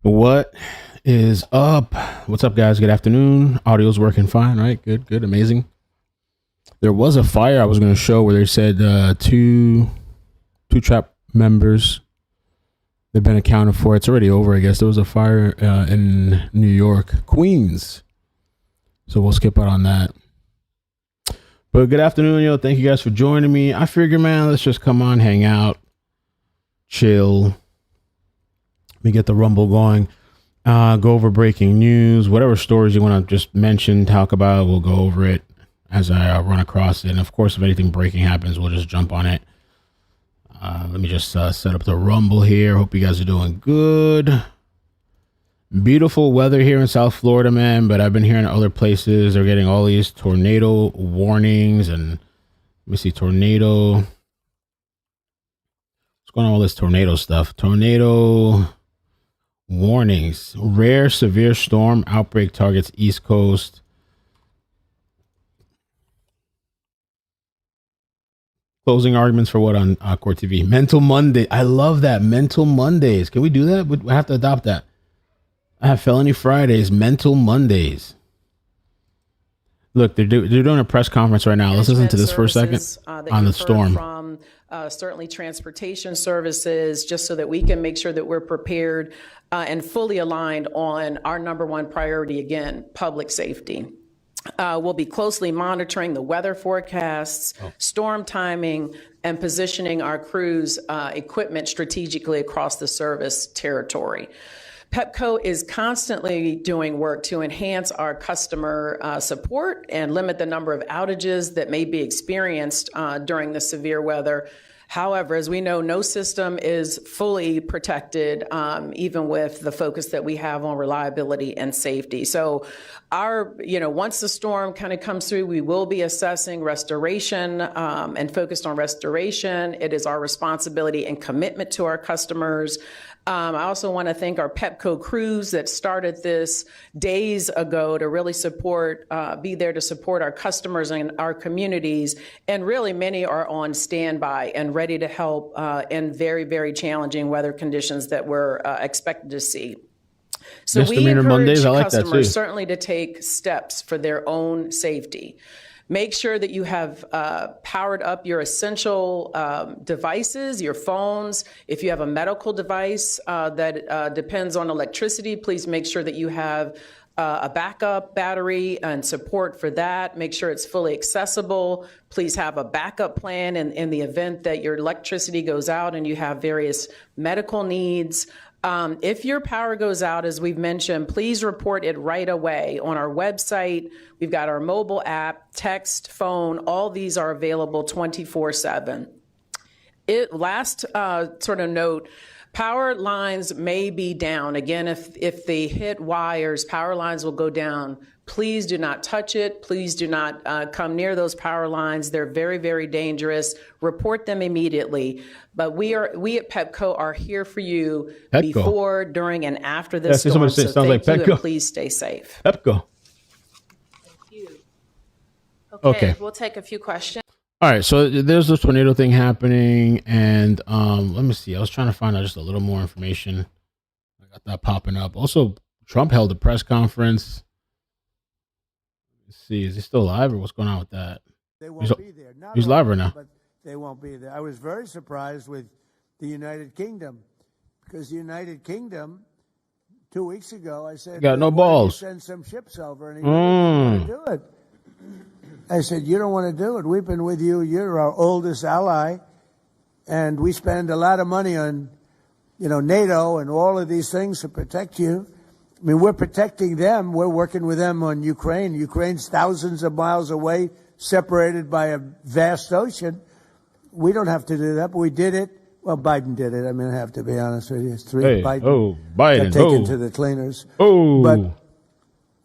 What is up? What's up, guys? Good afternoon. Audio's working fine, right? Good, amazing. There was a fire I was going to show where they said two trap members they've been accounted for. It's already over, I guess. There was a fire in New York, Queens. So we'll skip out on that. But good afternoon, yo. Thank you guys for joining me. I figure, man, let's just come on, hang out, chill. Let me get the rumble going. Go over breaking news, whatever stories you want to just mention, talk about, we'll go over it as I run across it. And of course, if anything breaking happens, we'll just jump on it. Let me just set up the rumble here. Hope you guys are doing good. Beautiful weather here in South Florida, man. But I've been hearing other places they're getting all these tornado warnings. And let me see, tornado. What's going on with this tornado stuff? Tornado warnings. Rare severe storm outbreak targets East Coast. Closing arguments for what on Court TV? Mental Monday. I love that. Mental Mondays. Can we do that? We have to adopt that. I have Felony Fridays. Mental Mondays. Look, they're doing a press conference right now. Let's listen to this for a second on the storm. From certainly transportation services, just so that we can make sure that we're prepared and fully aligned on our number one priority, again, public safety. We'll be closely monitoring the weather forecasts, storm timing, and positioning our crews' equipment strategically across the service territory. Pepco is constantly doing work to enhance our customer support and limit the number of outages that may be experienced during the severe weather. However, as we know, no system is fully protected, even with the focus that we have on reliability and safety. So once the storm kind of comes through, we will be assessing restoration and focused on restoration. It is our responsibility and commitment to our customers. I also want to thank our Pepco crews that started this days ago to really be there to support our customers and our communities. And really, many are on standby and ready to help in very, very challenging weather conditions that we're expected to see. So we encourage Mondays, I like customers certainly to take steps for their own safety. Make sure that you have powered up your essential devices, your phones. If you have a medical device that depends on electricity, please make sure that you have a backup battery and support for that. Make sure it's fully accessible. Please have a backup plan in the event that your electricity goes out and you have various medical needs. If your power goes out, as we've mentioned, please report it right away on our website. We've got our mobile app, text, phone, all these are available 24/7. Last sort of note, power lines may be down. Again, if they hit wires, power lines will go down. Please do not touch it. Please do not come near those power lines. They're very, very dangerous. Report them immediately. But we at Pepco are here for you before, during, and after this storm. So thank you, and please stay safe. Pepco. Thank you. Okay. We'll take a few questions. All right, so there's this tornado thing happening, and let me see. I was trying to find out just a little more information. I got that popping up. Also, Trump held a press conference. Let's see, is he still alive, or what's going on with that? They won't be there. He's live right now. But they won't be there. I was very surprised with the United Kingdom, because the United Kingdom, 2 weeks ago, I said, got no balls. Send some ships over, and he didn't want to do it. I said, you don't want to do it. We've been with you. You're our oldest ally, and we spend a lot of money on, NATO and all of these things to protect you. I mean, we're protecting them. We're working with them on Ukraine. Ukraine's thousands of miles away, separated by a vast ocean. We don't have to do that, but we did it. Well, Biden did it. I mean, I have to be honest with you. Biden got taken to the cleaners. But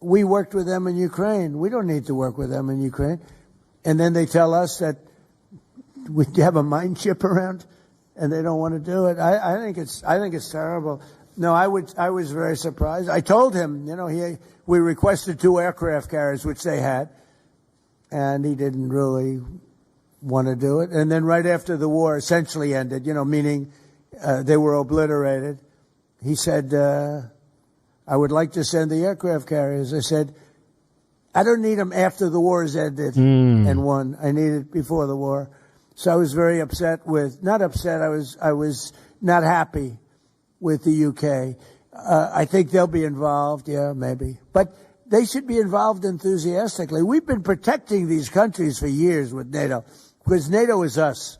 we worked with them in Ukraine. We don't need to work with them in Ukraine. And then they tell us that we have a mine ship around, and they don't want to do it. I think it's terrible. No, I was very surprised. I told him, we requested 2 aircraft carriers, which they had, and he didn't really want to do it. And then right after the war essentially ended, meaning they were obliterated, he said, I would like to send the aircraft carriers. I said, I don't need them after the war is ended and won. I need it before the war. So I was very upset not upset, I was not happy with the UK. I think they'll be involved, yeah, maybe. But they should be involved enthusiastically. We've been protecting these countries for years with NATO, because NATO is us.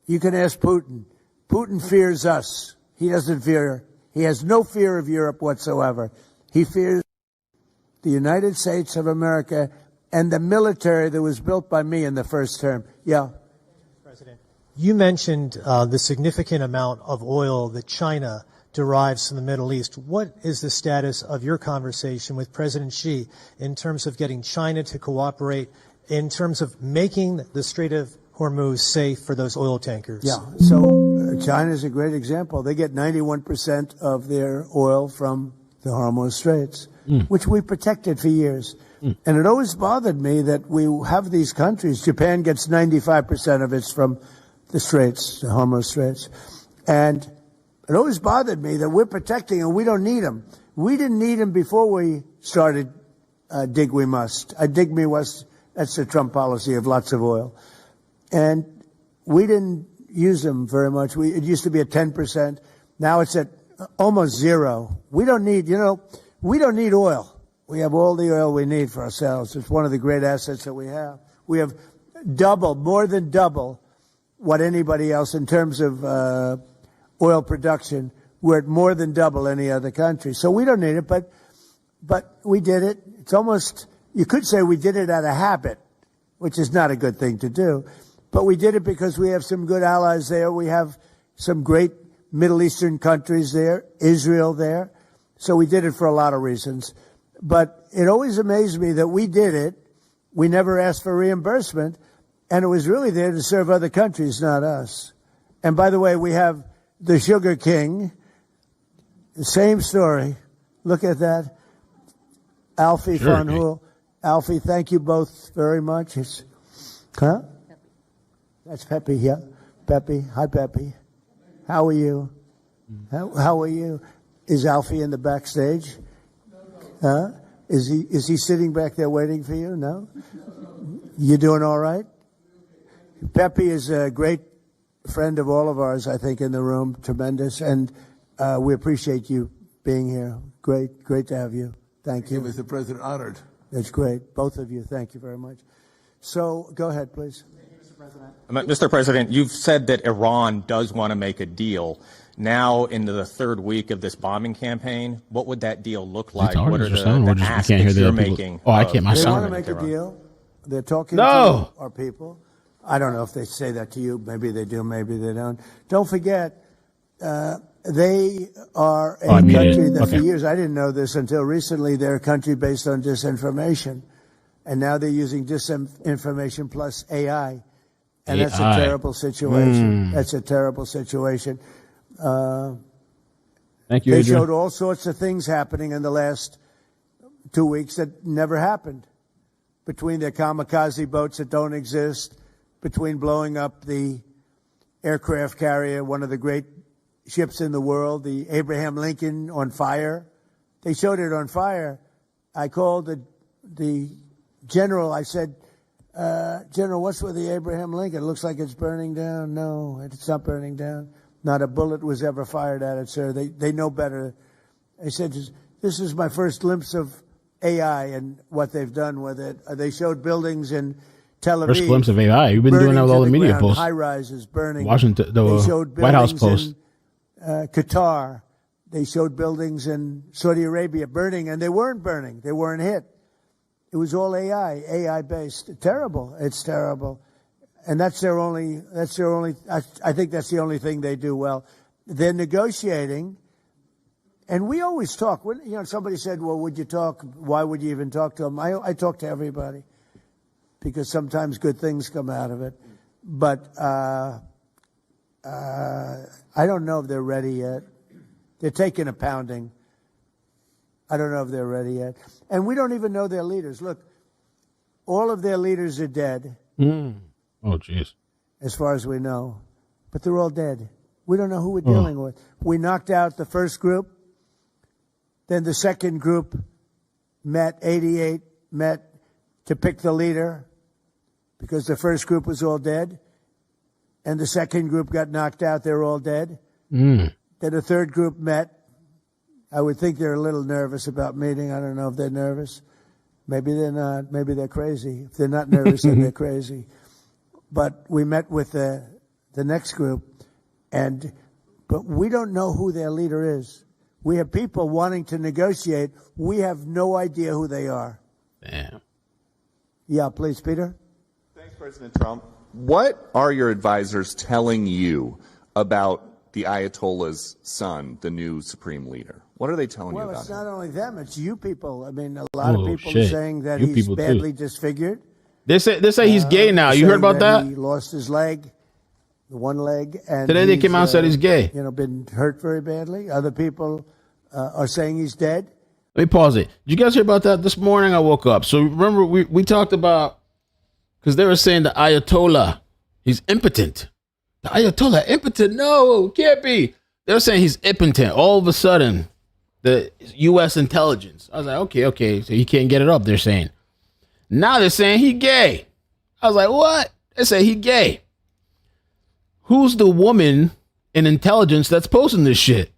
You can ask Putin. Putin fears us. He has no fear of Europe whatsoever. He fears the United States of America and the military that was built by me in the first term. Yeah. President, you mentioned the significant amount of oil that China derives from the Middle East. What is the status of your conversation with President Xi in terms of getting China to cooperate, in terms of making the Strait of Hormuz safe for those oil tankers? Yeah. So China is a great example. They get 91% of their oil from the Hormuz Straits, which we protected for years. And it always bothered me that we have these countries. Japan gets 95% of its from the Straits, the Hormuz Straits. And it always bothered me that we're protecting and we don't need them. We didn't need them before we started dig we must. Dig me must, that's the Trump policy of lots of oil. And we didn't use them very much. It used to be at 10%. Now it's at almost zero. We don't need oil. We have all the oil we need for ourselves. It's one of the great assets that we have. We have more than double what anybody else in terms of oil production. We're at more than double any other country. So we don't need it, but we did it. It's almost, you could say we did it out of habit, which is not a good thing to do. But we did it because we have some good allies there. We have some great Middle Eastern countries there, Israel there. So we did it for a lot of reasons. But it always amazed me that we did it. We never asked for reimbursement. And it was really there to serve other countries, not us. And by the way, we have the Sugar King. The same story. Look at that. Alfie von Hool. Alfie, thank you both very much. Huh? That's Pepe, yeah. Pepe. Hi, Pepe. How are you? How are you? Is Alfie in the backstage? Huh? Is he sitting back there waiting for you? No? You doing all right? Pepe is a great friend of all of ours, I think, in the room. Tremendous. And we appreciate you being here. Great to have you. Thank you. Mr. President, honored. That's great. Both of you. Thank you very much. So go ahead, please. Mr. President, you've said that Iran does want to make a deal. Now, into the third week of this bombing campaign, what would that deal look like? What are the asks that you're making? Oh, I can't. My They want son. to make a deal. They're talking to our people. I don't know if they say that to you. Maybe they do. Maybe they don't. Don't forget, they are a country that for years, I didn't know this until recently, they're a country based on disinformation. And now they're using disinformation plus AI. And that's a terrible situation. That's a terrible situation. Thank you, They Adrian. showed all sorts of things happening in the last 2 weeks that never happened. Between their kamikaze boats that don't exist, between blowing up the aircraft carrier, one of the great ships in the world, the Abraham Lincoln, on fire. They showed it on fire. I called the general. I said, General, what's with the Abraham Lincoln? It looks like it's burning down. No, it's not burning down. Not a bullet was ever fired at it, sir. They know better. I said, this is my first glimpse of AI and what they've done with it. They showed buildings in Tel Aviv. First glimpse of AI. You've been doing that with all the media posts. High rises burning. Washington, They showed the White House buildings post. in Qatar. They showed buildings in Saudi Arabia burning, and they weren't burning. They weren't hit. It was all AI based. Terrible. It's terrible. And that's their only, I think that's the only thing they do well. They're negotiating. And we always talk. When, somebody said, well, would you talk? Why would you even talk to them? I talk to everybody because sometimes good things come out of it. But I don't know if they're ready yet. They're taking a pounding. I don't know if they're ready yet. And we don't even know their leaders. Look, all of their leaders are dead. Oh, jeez. As far as we know. But they're all dead. We don't know who we're dealing with. We knocked out the first group. Then the second group met, 88 met to pick the leader because the first group was all dead. And the second group got knocked out. They're all dead. Then the third group met. I would think they're a little nervous about meeting. I don't know if they're nervous. Maybe they're not. Maybe they're crazy. If they're not nervous, then they're crazy. But we met with the next group, but we don't know who their leader is. We have people wanting to negotiate. We have no idea who they are. Damn. Yeah, please, Peter. Thanks, President Trump. What are your advisors telling you about the Ayatollah's son, the new supreme leader? What are they telling you Well, about it's him? not only them, it's you people. I mean, a lot of people are shit. saying that You he's people, too. badly disfigured. They say he's gay now. You heard saying about that? He lost his leg, the one leg. And Today they came out and said he's gay. Been hurt very badly. Other people are saying he's dead. Let me pause it. Did you guys hear about that? This morning I woke up. So remember we talked about, because they were saying the Ayatollah, he's impotent. The Ayatollah, impotent? No, can't be. They were saying he's impotent. All of a sudden, the U.S. intelligence. I was like, okay, so he can't get it up, they're saying. Now they're saying he gay. I was like, what? They say he gay. Who's the woman in intelligence that's posting this shit?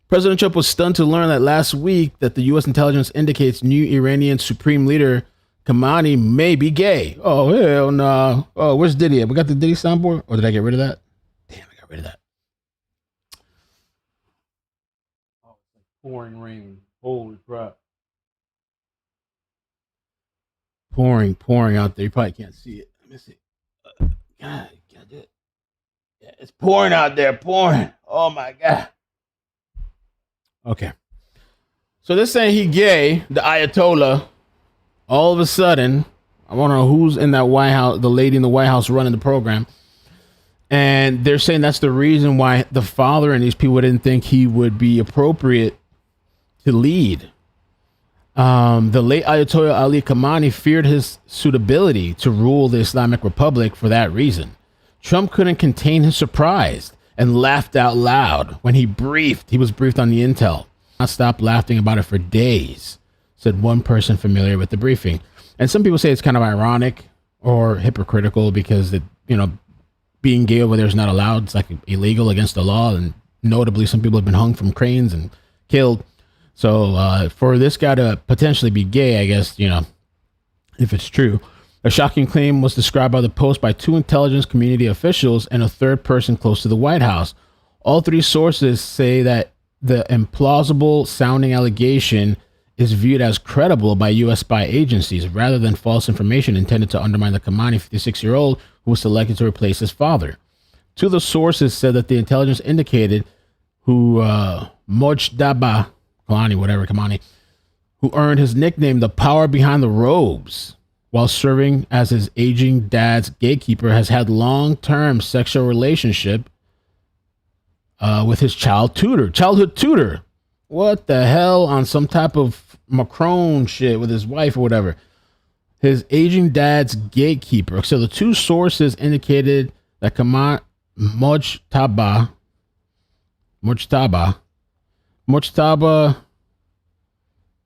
President Trump was stunned to learn that last week that the U.S. intelligence indicates new Iranian Supreme Leader Khamenei may be gay. Oh, hell no. Oh, where's Diddy at? We got the Diddy soundboard? Or did I get rid of that? Damn, I got rid of that. Oh, it's like pouring rain. Holy crap. Pouring out there. You probably can't see it. Let me see. God, yeah, it's pouring out there. Pouring. Oh, my God. Okay. So they're saying he gay, the Ayatollah. All of a sudden, I want to know who's in that White House, the lady in the White House running the program. And they're saying that's the reason why the father and these people didn't think he would be appropriate to lead. The late Ayatollah Ali Khamenei feared his suitability to rule the Islamic Republic for that reason. Trump couldn't contain his surprise and laughed out loud when he was briefed on the intel. I stopped laughing about it for days, said one person familiar with the briefing. And some people say it's kind of ironic or hypocritical because being gay over there is not allowed. It's like illegal against the law. And notably, some people have been hung from cranes and killed. So for this guy to potentially be gay, I guess, if it's true. A shocking claim was described by the Post by two intelligence community officials and a third person close to the White House. All three sources say that the implausible sounding allegation is viewed as credible by U.S. spy agencies rather than false information intended to undermine the Khamenei 56-year-old who was selected to replace his father. Two of the sources said that the intelligence indicated who Mojtaba Khamenei, who earned his nickname the Power Behind the Robes while serving as his aging dad's gatekeeper, has had long-term sexual relationship with his childhood tutor. What the hell, on some type of Macron shit with his wife or whatever. His aging dad's gatekeeper. So the two sources indicated that Mojtaba,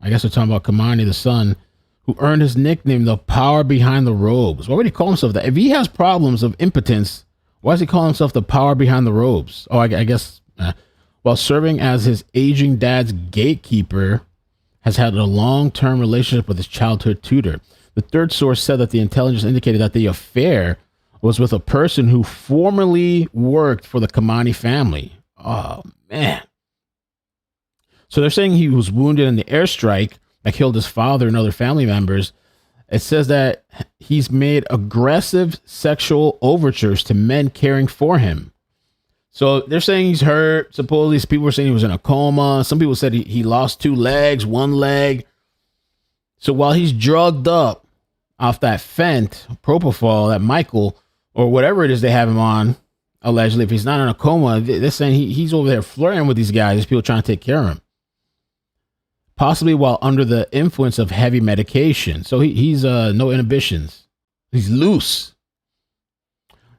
I guess we're talking about Khamenei, the son, who earned his nickname the Power Behind the Robes. Why would he call himself that? If he has problems of impotence, why does he call himself the Power Behind the Robes? Oh, I guess while serving as his aging dad's gatekeeper, has had a long-term relationship with his childhood tutor. The third source said that the intelligence indicated that the affair was with a person who formerly worked for the Khamenei family. Oh, man. So they're saying he was wounded in the airstrike that killed his father and other family members. It says that he's made aggressive sexual overtures to men caring for him. So they're saying he's hurt. Supposedly, people were saying he was in a coma. Some people said he lost two legs, one leg. So while he's drugged up off that Fent, Propofol, that Michael, or whatever it is they have him on, allegedly, if he's not in a coma, they're saying he's over there flirting with these guys. These people trying to take care of him. Possibly while under the influence of heavy medication. So he's no inhibitions. He's loose.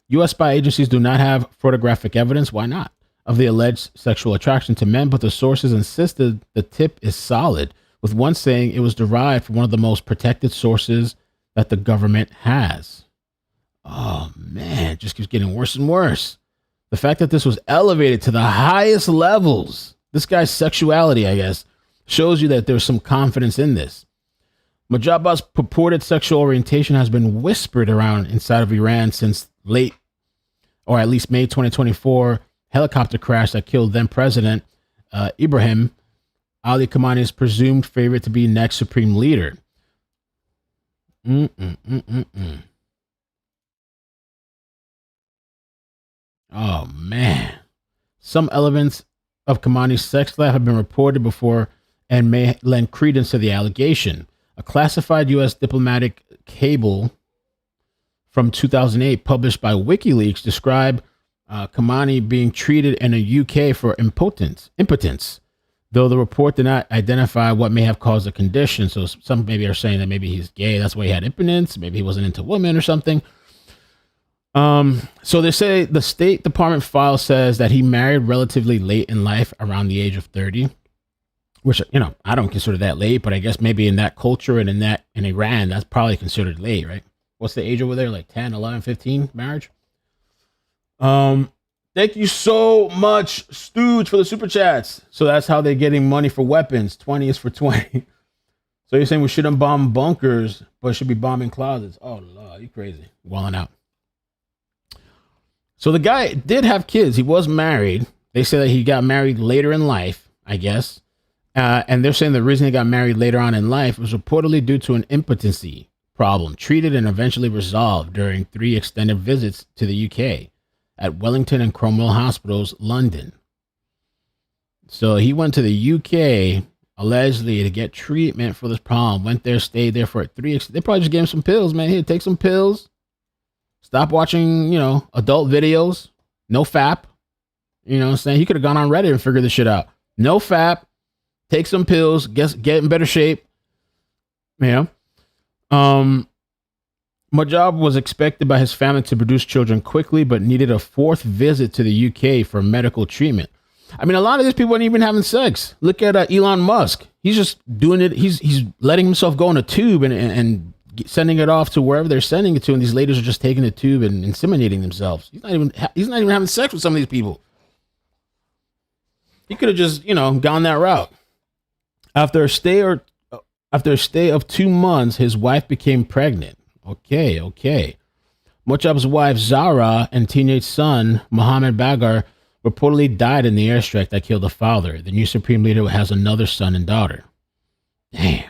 U.S. spy agencies do not have photographic evidence. Why not? of the alleged sexual attraction to men, but the sources insisted the tip is solid, with one saying it was derived from one of the most protected sources that the government has. Oh man, it just keeps getting worse and worse. The fact that this was elevated to the highest levels, this guy's sexuality, I guess, shows you that there's some confidence in this. Mujabba's purported sexual orientation has been whispered around inside of Iran since late, or at least May 2024, helicopter crash that killed then President Ibrahim Ali Khamenei's presumed favorite to be next supreme leader. Oh, man. Some elements of Khamenei's sex life have been reported before and may lend credence to the allegation. A classified U.S. diplomatic cable from 2008 published by WikiLeaks described Khamenei being treated in the UK for impotence, though the report did not identify what may have caused the condition. So some maybe are saying that maybe he's gay, that's why he had impotence, maybe he wasn't into women or something. So they say the State Department file says that he married relatively late in life, around the age of 30, which, you know, I don't consider that late, but I guess maybe in that culture and in Iran, that's probably considered late, right? What's the age over there? Like 10, 11, 15 marriage? Thank you so much, Stooge, for the super chats. So that's how they're getting money for weapons. 20 is for 20. So you're saying we shouldn't bomb bunkers, but should be bombing closets. Oh, Lord, you crazy. Walling out. So the guy did have kids. He was married. They say that he got married later in life, I guess. And they're saying the reason he got married later on in life was reportedly due to an impotency problem, treated and eventually resolved during 3 extended visits to the UK at Wellington and Cromwell Hospitals, London. So he went to the UK allegedly to get treatment for this problem. Went there, stayed there for 3. They probably just gave him some pills, man. Here, take some pills. Stop watching, you know, adult videos. No FAP. You know what I'm saying? He could have gone on Reddit and figured this shit out. No FAP. Take some pills. Get in better shape. Yeah. Mujab was expected by his family to produce children quickly, but needed a 4th visit to the UK for medical treatment. I mean, a lot of these people aren't even having sex. Look at Elon Musk. He's just doing it. He's letting himself go in a tube and sending it off to wherever they're sending it to, and these ladies are just taking the tube and inseminating themselves. He's not even having sex with some of these people. He could have just, you know, gone that route. After a stay of 2 months, his wife became pregnant. Okay. Mujab's wife Zara and teenage son Mohammed Bagar reportedly died in the airstrike that killed the father. The new supreme leader has another son and daughter. Damn.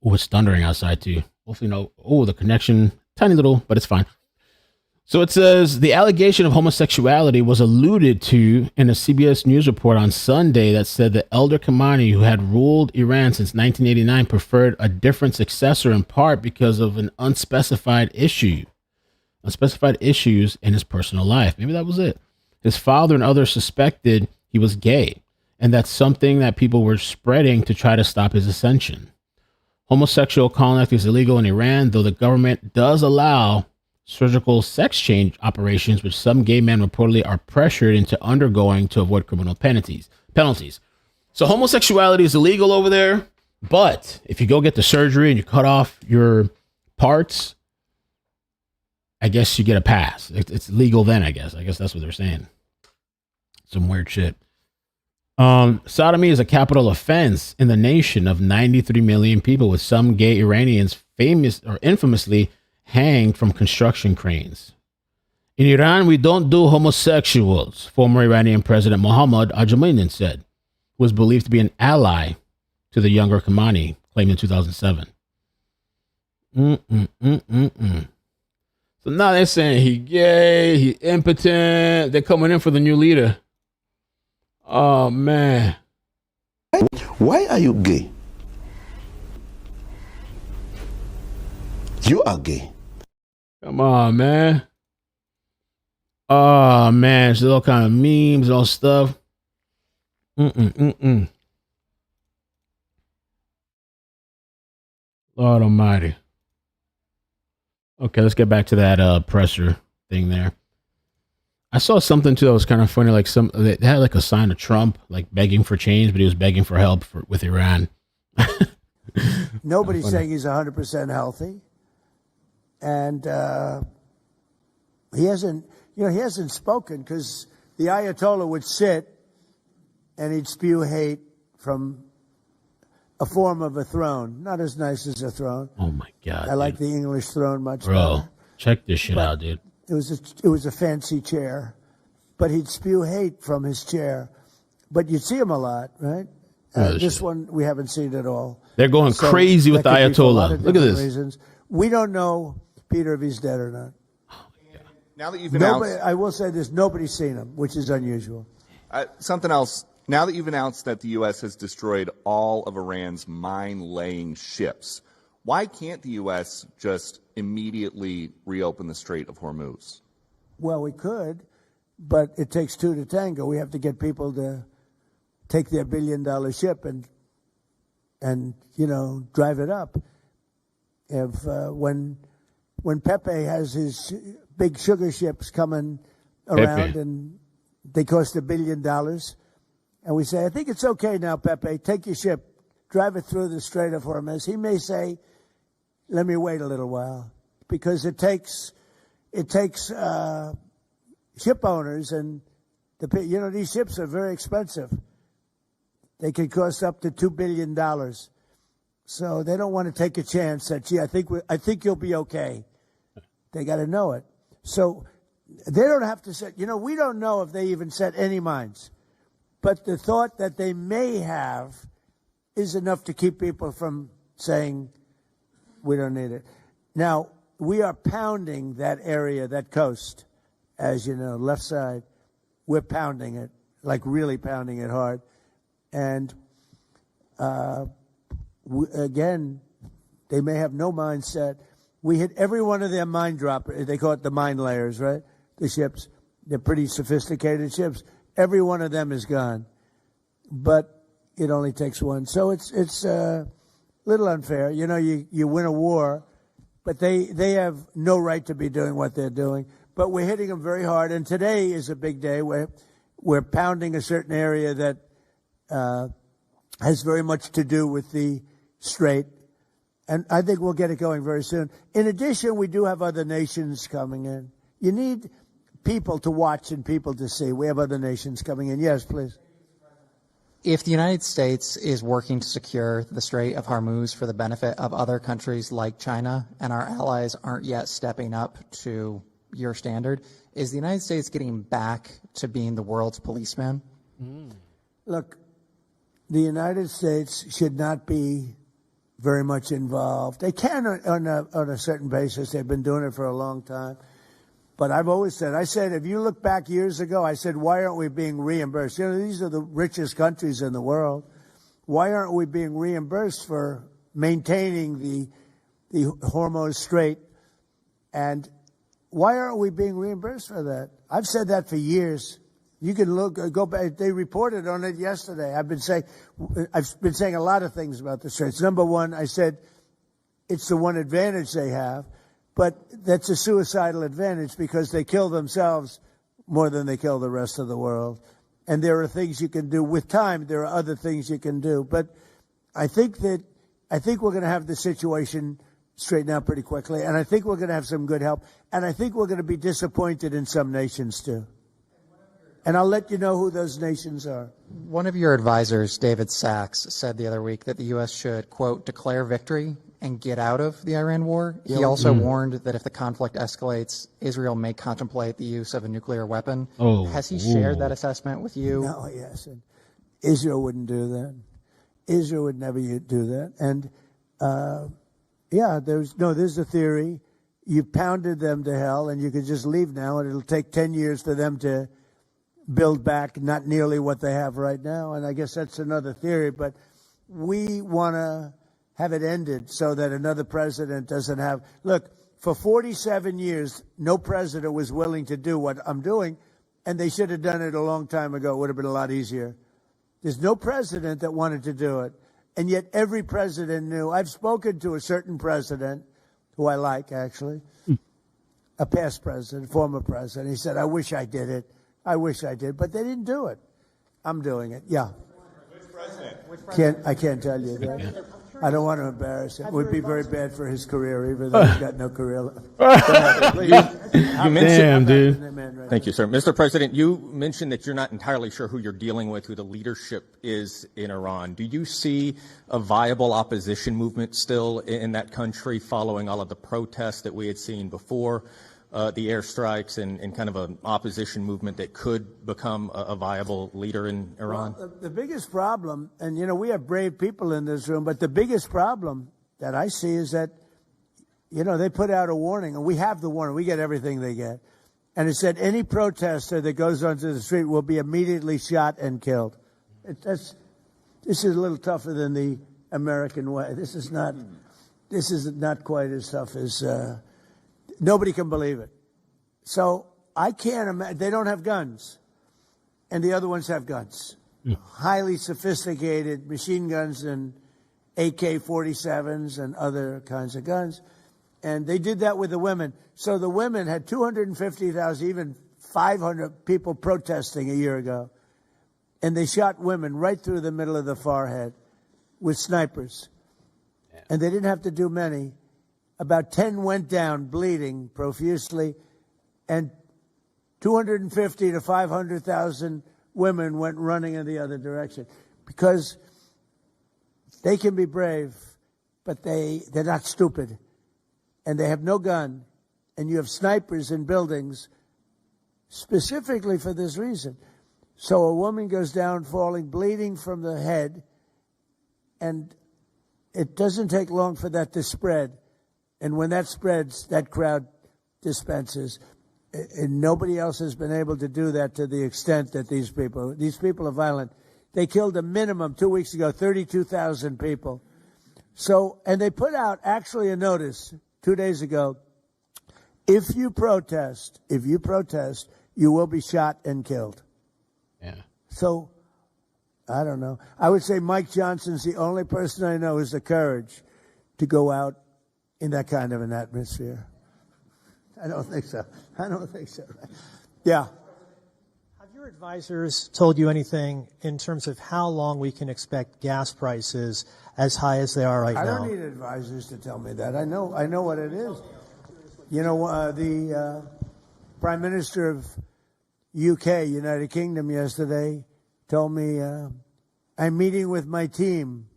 Oh, it's thundering outside too. Hopefully no. Oh, the connection, tiny little, but it's fine. So it says the allegation of homosexuality was alluded to in a CBS News report on Sunday that said the elder Khamenei, who had ruled Iran since 1989, preferred a different successor in part because of an unspecified issues in his personal life. Maybe that was it. His father and others suspected he was gay, and that's something that people were spreading to try to stop his ascension. Homosexual contact is illegal in Iran, though the government does allow surgical sex change operations, which some gay men reportedly are pressured into undergoing to avoid criminal penalties. So homosexuality is illegal over there, but if you go get the surgery and you cut off your parts, I guess you get a pass. It's legal then, I guess. I guess that's what they're saying. Some weird shit. Sodomy is a capital offense in the nation of 93 million people, with some gay Iranians famous or infamously hanged from construction cranes. In Iran, we don't do homosexuals, former Iranian President Mohammad Ajamanian said, who was believed to be an ally to the younger Khamenei, claimed in 2007. So now they're saying he gay, he impotent. They're coming in for the new leader. Oh, man. Why are you gay? You are gay. Come on, man. Oh, man. There's all kind of memes and all stuff. Lord almighty. Okay, let's get back to that presser thing there. I saw something too that was kind of funny. Like they had like a sign of Trump, like begging for change, but he was begging for help with Iran. Nobody's saying he's 100% healthy, and he hasn't spoken because the Ayatollah would sit and he'd spew hate from a form of a throne, not as nice as a throne. Oh my God! I like the English throne much Bro, better. check this shit out, dude. It was a fancy chair, but he'd spew hate from his chair. But you'd see him a lot, right? This one we haven't seen at all. They're going crazy with the Ayatollah. Look at this. Reasons. We don't know, Peter, if he's dead or not. Now that you've announced, I will say this: nobody's seen him, which is unusual. something else. Now that you've announced that the U.S. has destroyed all of Iran's mine-laying ships, why can't the U.S. just immediately reopen the Strait of Hormuz? Well, we could, but it takes two to tango. We have to get people to take their billion-dollar ship and drive it up. If when Pepe has his big sugar ships coming around and they cost $1 billion, and we say, I think it's okay now, Pepe, take your ship, drive it through the Strait of Hormuz. He may say, let me wait a little while, because it takes ship owners, and these ships are very expensive. They can cost up to $2 billion. So they don't want to take a chance that, gee, I think you'll be okay. They got to know it. So they don't have to set, we don't know if they even set any mines. But the thought that they may have is enough to keep people from saying, we don't need it. Now, we are pounding that area, that coast, as you know, left side. We're pounding it, like really pounding it hard. And again, they may have no mine set. We hit every one of their mine droppers. They call it the mine layers, right? The ships. They're pretty sophisticated ships. Every one of them is gone. But it only takes one. So it's a little unfair. You win a war, but they have no right to be doing what they're doing. But we're hitting them very hard. And today is a big day where we're pounding a certain area that has very much to do with the strait. And I think we'll get it going very soon. In addition, we do have other nations coming in. You need people to watch and people to see. We have other nations coming in. Yes, please. If the United States is working to secure the Strait of Hormuz for the benefit of other countries like China, and our allies aren't yet stepping up to your standard, is the United States getting back to being the world's policeman? Look, the United States should not be very much involved. They can on a certain basis. They've been doing it for a long time. But I've always said, if you look back years ago, I said, why aren't we being reimbursed? These are the richest countries in the world. Why aren't we being reimbursed for maintaining the Hormuz Strait? And why aren't we being reimbursed for that? I've said that for years. You can go back. They reported on it yesterday. I've been saying a lot of things about the straits. Number one, I said it's the one advantage they have, but that's a suicidal advantage because they kill themselves more than they kill the rest of the world. And there are things you can do with time. There are other things you can do, but I think we're going to have the situation straightened out pretty quickly, and I think we're going to have some good help, and I think we're going to be disappointed in some nations too. And I'll let you know who those nations are. One of your advisors, David Sachs, said the other week that the U.S. should, quote, declare victory and get out of the Iran war. He also warned that if the conflict escalates, Israel may contemplate the use of a nuclear weapon. Has he shared that assessment with you? No, he hasn't. Israel wouldn't do that. Israel would never do that. And, there's a theory. You pounded them to hell, and you could just leave now, and it'll take 10 years for them to build back not nearly what they have right now. And I guess that's another theory, but we want to have it ended so that another president doesn't have. Look, for 47 years, no president was willing to do what I'm doing, and they should have done it a long time ago. It would have been a lot easier. There's no president that wanted to do it, and yet every president knew. I've spoken to a certain president, who I like, actually, a past president, former president. He said, I wish I did it. I wish I did. But they didn't do it. I'm doing it. Yeah. I can't tell you that. I don't want to embarrass him. It would be very bad for his career, even though he's got no career left. You mentioned, Damn, dude. Thank you, sir. Mr. President, you mentioned that you're not entirely sure who you're dealing with, who the leadership is in Iran. Do you see a viable opposition movement still in that country following all of the protests that we had seen before the airstrikes and kind of an opposition movement that could become a viable leader in Iran? Well, the biggest problem, and, we have brave people in this room, but the biggest problem that I see is that, they put out a warning, and we have the warning. We get everything they get. And it said any protester that goes onto the street will be immediately shot and killed. This is a little tougher than the American way. This is not quite as tough as, nobody can believe it. So I can't imagine, they don't have guns. And the other ones have guns. Highly sophisticated machine guns and AK-47s and other kinds of guns. And they did that with the women. So the women had 250,000, even 500 people protesting a year ago. And they shot women right through the middle of the forehead with snipers. And they didn't have to do many. About 10 went down bleeding profusely. And 250 to 500,000 women went running in the other direction. Because they can be brave, but they're not stupid. And they have no gun, and you have snipers in buildings specifically for this reason. So a woman goes down falling, bleeding from the head, and it doesn't take long for that to spread. And when that spreads, that crowd dispenses. And nobody else has been able to do that to the extent that these people are violent. They killed a minimum 2 weeks ago, 32,000 people. So, and they put out actually a notice 2 days ago, if you protest, you will be shot and killed. Yeah. So, I don't know. I would say Mike Johnson's the only person I know who has the courage to go out in that kind of an atmosphere. I don't think so. Yeah. Have your advisors told you anything in terms of how long we can expect gas prices as high as they are right now? I don't need advisors to tell me that. I know what it is. The Prime Minister of UK, United Kingdom, yesterday told me, I'm meeting with my team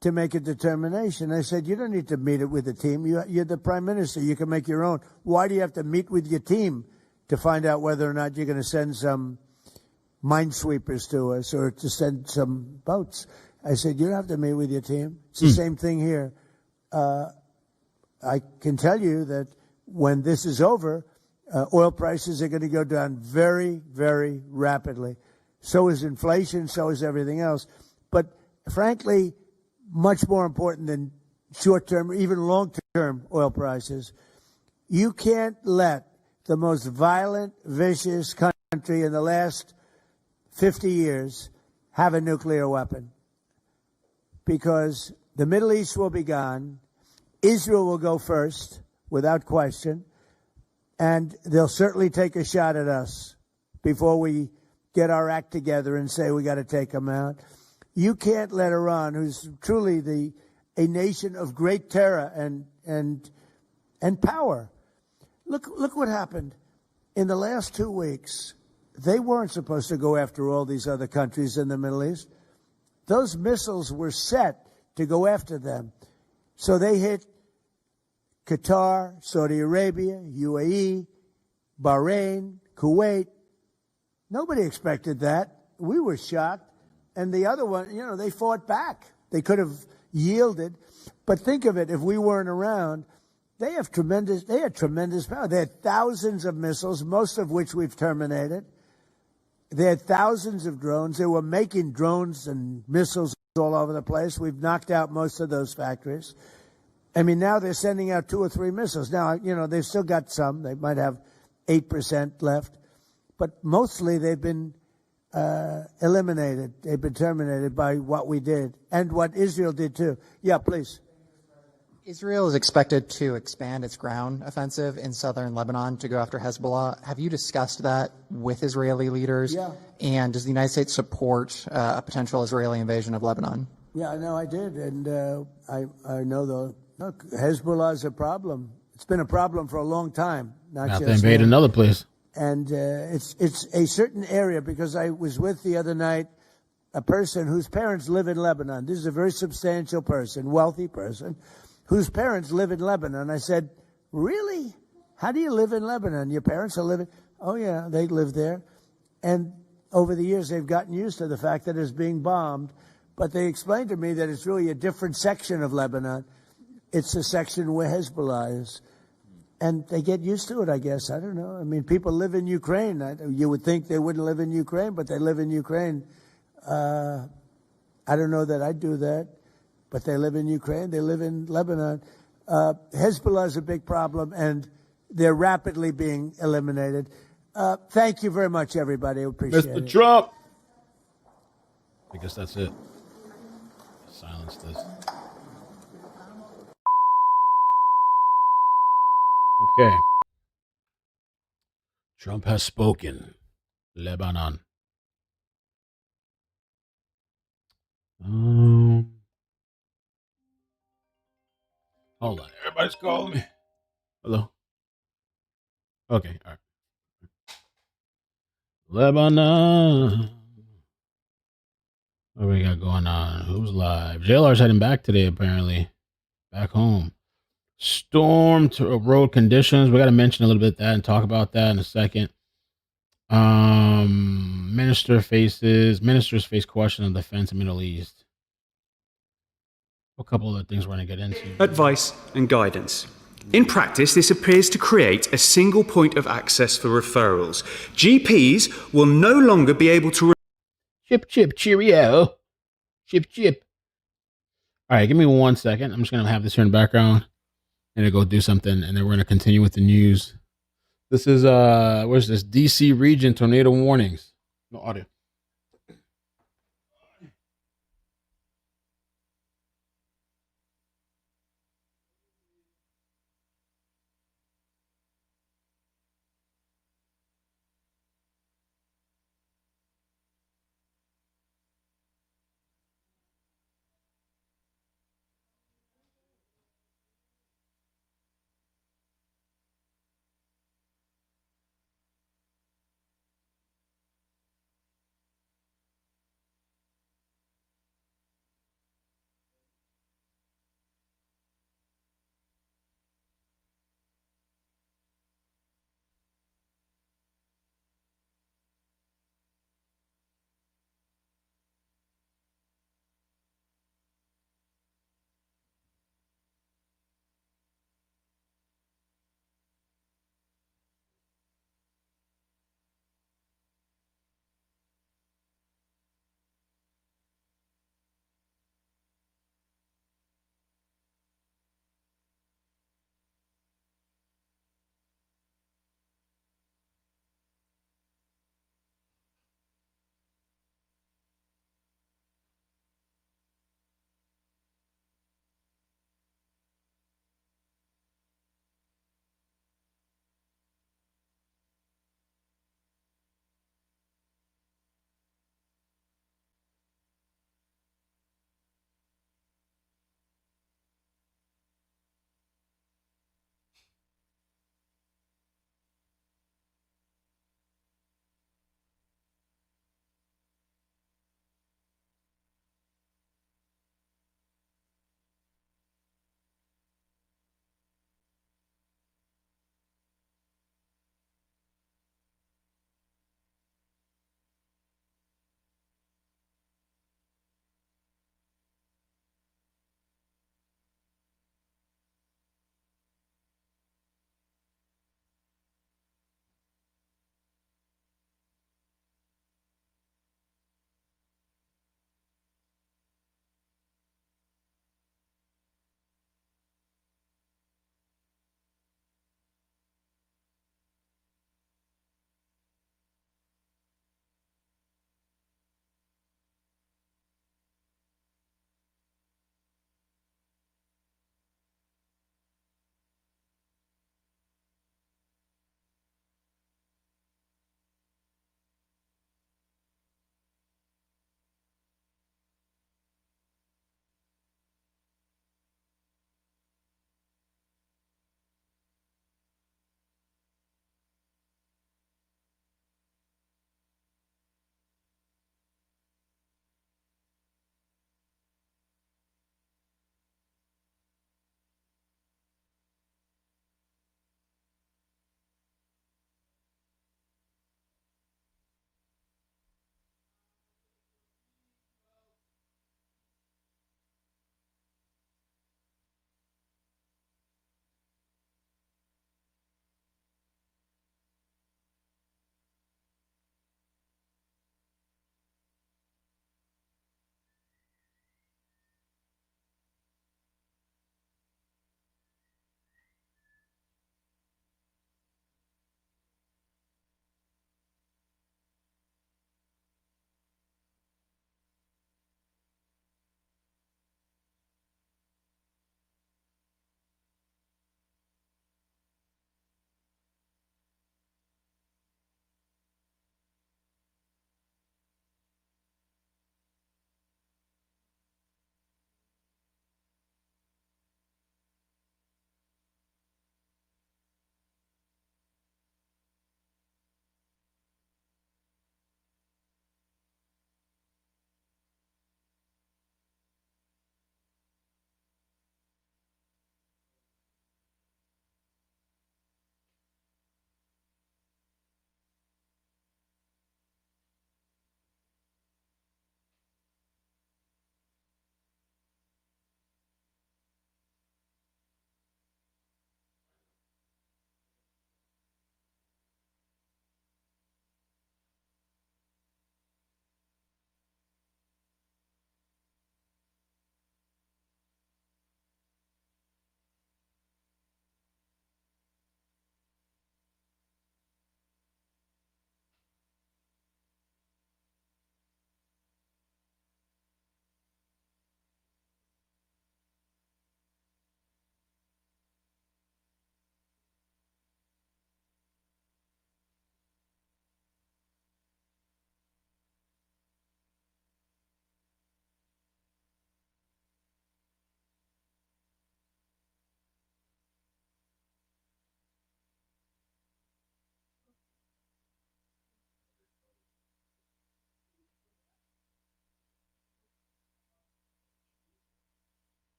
to make a determination. I said, you don't need to meet it with the team. You're the Prime Minister. You can make your own. Why do you have to meet with your team to find out whether or not you're going to send some minesweepers to us or to send some boats? I said, you don't have to meet with your team. It's the same thing here. I can tell you that when this is over, oil prices are going to go down very, very rapidly. So is inflation, so is everything else. But frankly, much more important than short-term, even long-term oil prices, you can't let the most violent, vicious country in the last 50 years have a nuclear weapon. Because the Middle East will be gone, Israel will go first, without question, and they'll certainly take a shot at us before we get our act together and say we got to take them out. You can't let Iran, who's truly a nation of great terror and power. Look what happened in the last 2 weeks. They weren't supposed to go after all these other countries in the Middle East. Those missiles were set to go after them. So they hit Qatar, Saudi Arabia, UAE, Bahrain, Kuwait. Nobody expected that. We were shocked. And the other one, they fought back. They could have yielded. But think of it, if we weren't around, they had tremendous power. They had thousands of missiles, most of which we've terminated. They had thousands of drones. They were making drones and missiles all over the place. We've knocked out most of those factories. I mean, now they're sending out 2 or 3 missiles. Now, they've still got some. They might have 8% left. But mostly they've been eliminated. They've been terminated by what we did and what Israel did too. Yeah, please. Israel is expected to expand its ground offensive in southern Lebanon to go after Hezbollah. Have you discussed that with Israeli leaders? Yeah. And does the United States support a potential Israeli invasion of Lebanon? Yeah, no, I did, and I know look, Hezbollah is a problem. It's been a problem for a long time. Not Have just to invade now. another place. And it's a certain area, because I was with the other night a person whose parents live in Lebanon. This is a very substantial person, wealthy person, whose parents live in Lebanon. I said, really? How do you live in Lebanon? Your parents are living? Oh, yeah, they live there. And over the years, they've gotten used to the fact that it's being bombed. But they explained to me that it's really a different section of Lebanon. It's the section where Hezbollah is. And they get used to it, I guess. I don't know. I mean, people live in Ukraine. You would think they wouldn't live in Ukraine, but they live in Ukraine. I don't know that I'd do that, but they live in Ukraine. They live in Lebanon. Hezbollah is a big problem, and they're rapidly being eliminated. Thank you very much, everybody. I appreciate it. Mr. Trump. I guess that's it. Silence this. Okay. Trump has spoken. Lebanon. Hold on. Everybody's calling me. Hello. Okay. All right. Lebanon. What we got going on? Who's live? JLR's heading back today, apparently. Back home. Storm to road conditions. We got to mention a little bit of that and talk about that in a second. Ministers face question of defense in Middle East. A couple of things we're going to get into. Advice and guidance. In practice, this appears to create a single point of access for referrals. GPs will no longer be able to... Chip, cheerio. Chip. All right, give me 1 second. I'm just going to have this here in the background and to go do something, and then we're going to continue with the news. This is, where's this? DC region tornado warnings. No audio.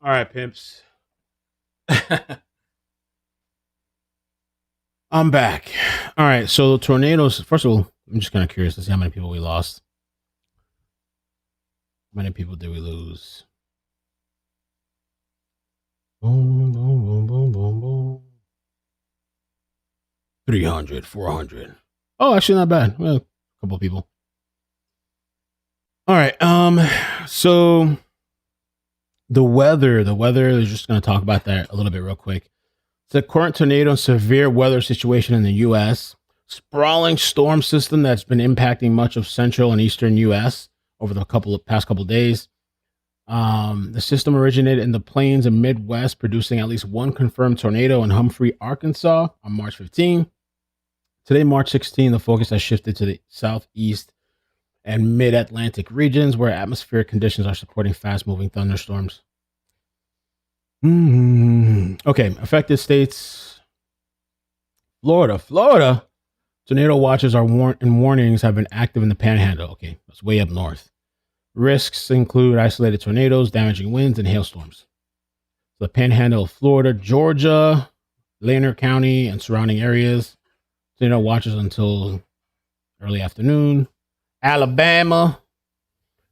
All right, pimps. I'm back. All right, so tornadoes. First of all, I'm just kind of curious to see how many people we lost. How many people did we lose? Boom, boom, boom, boom, boom, boom. 300, 400. Oh, actually not bad. Well, a couple of people. All right. So the weather is just going to talk about that a little bit real quick. The current tornado and severe weather situation in the U.S. Sprawling storm system that's been impacting much of central and eastern U.S. over the past couple of days. The system originated in the plains and Midwest, producing at least one confirmed tornado in Humphrey, Arkansas on March 15. Today, March 16, the focus has shifted to the southeast and mid-Atlantic regions where atmospheric conditions are supporting fast-moving thunderstorms. Okay, affected states. Florida. Tornado watches and warnings have been active in the Panhandle. Okay, that's way up north. Risks include isolated tornadoes, damaging winds, and hailstorms. So the Panhandle of Florida, Georgia, Lanier County, and surrounding areas. Tornado watches until early afternoon. Alabama,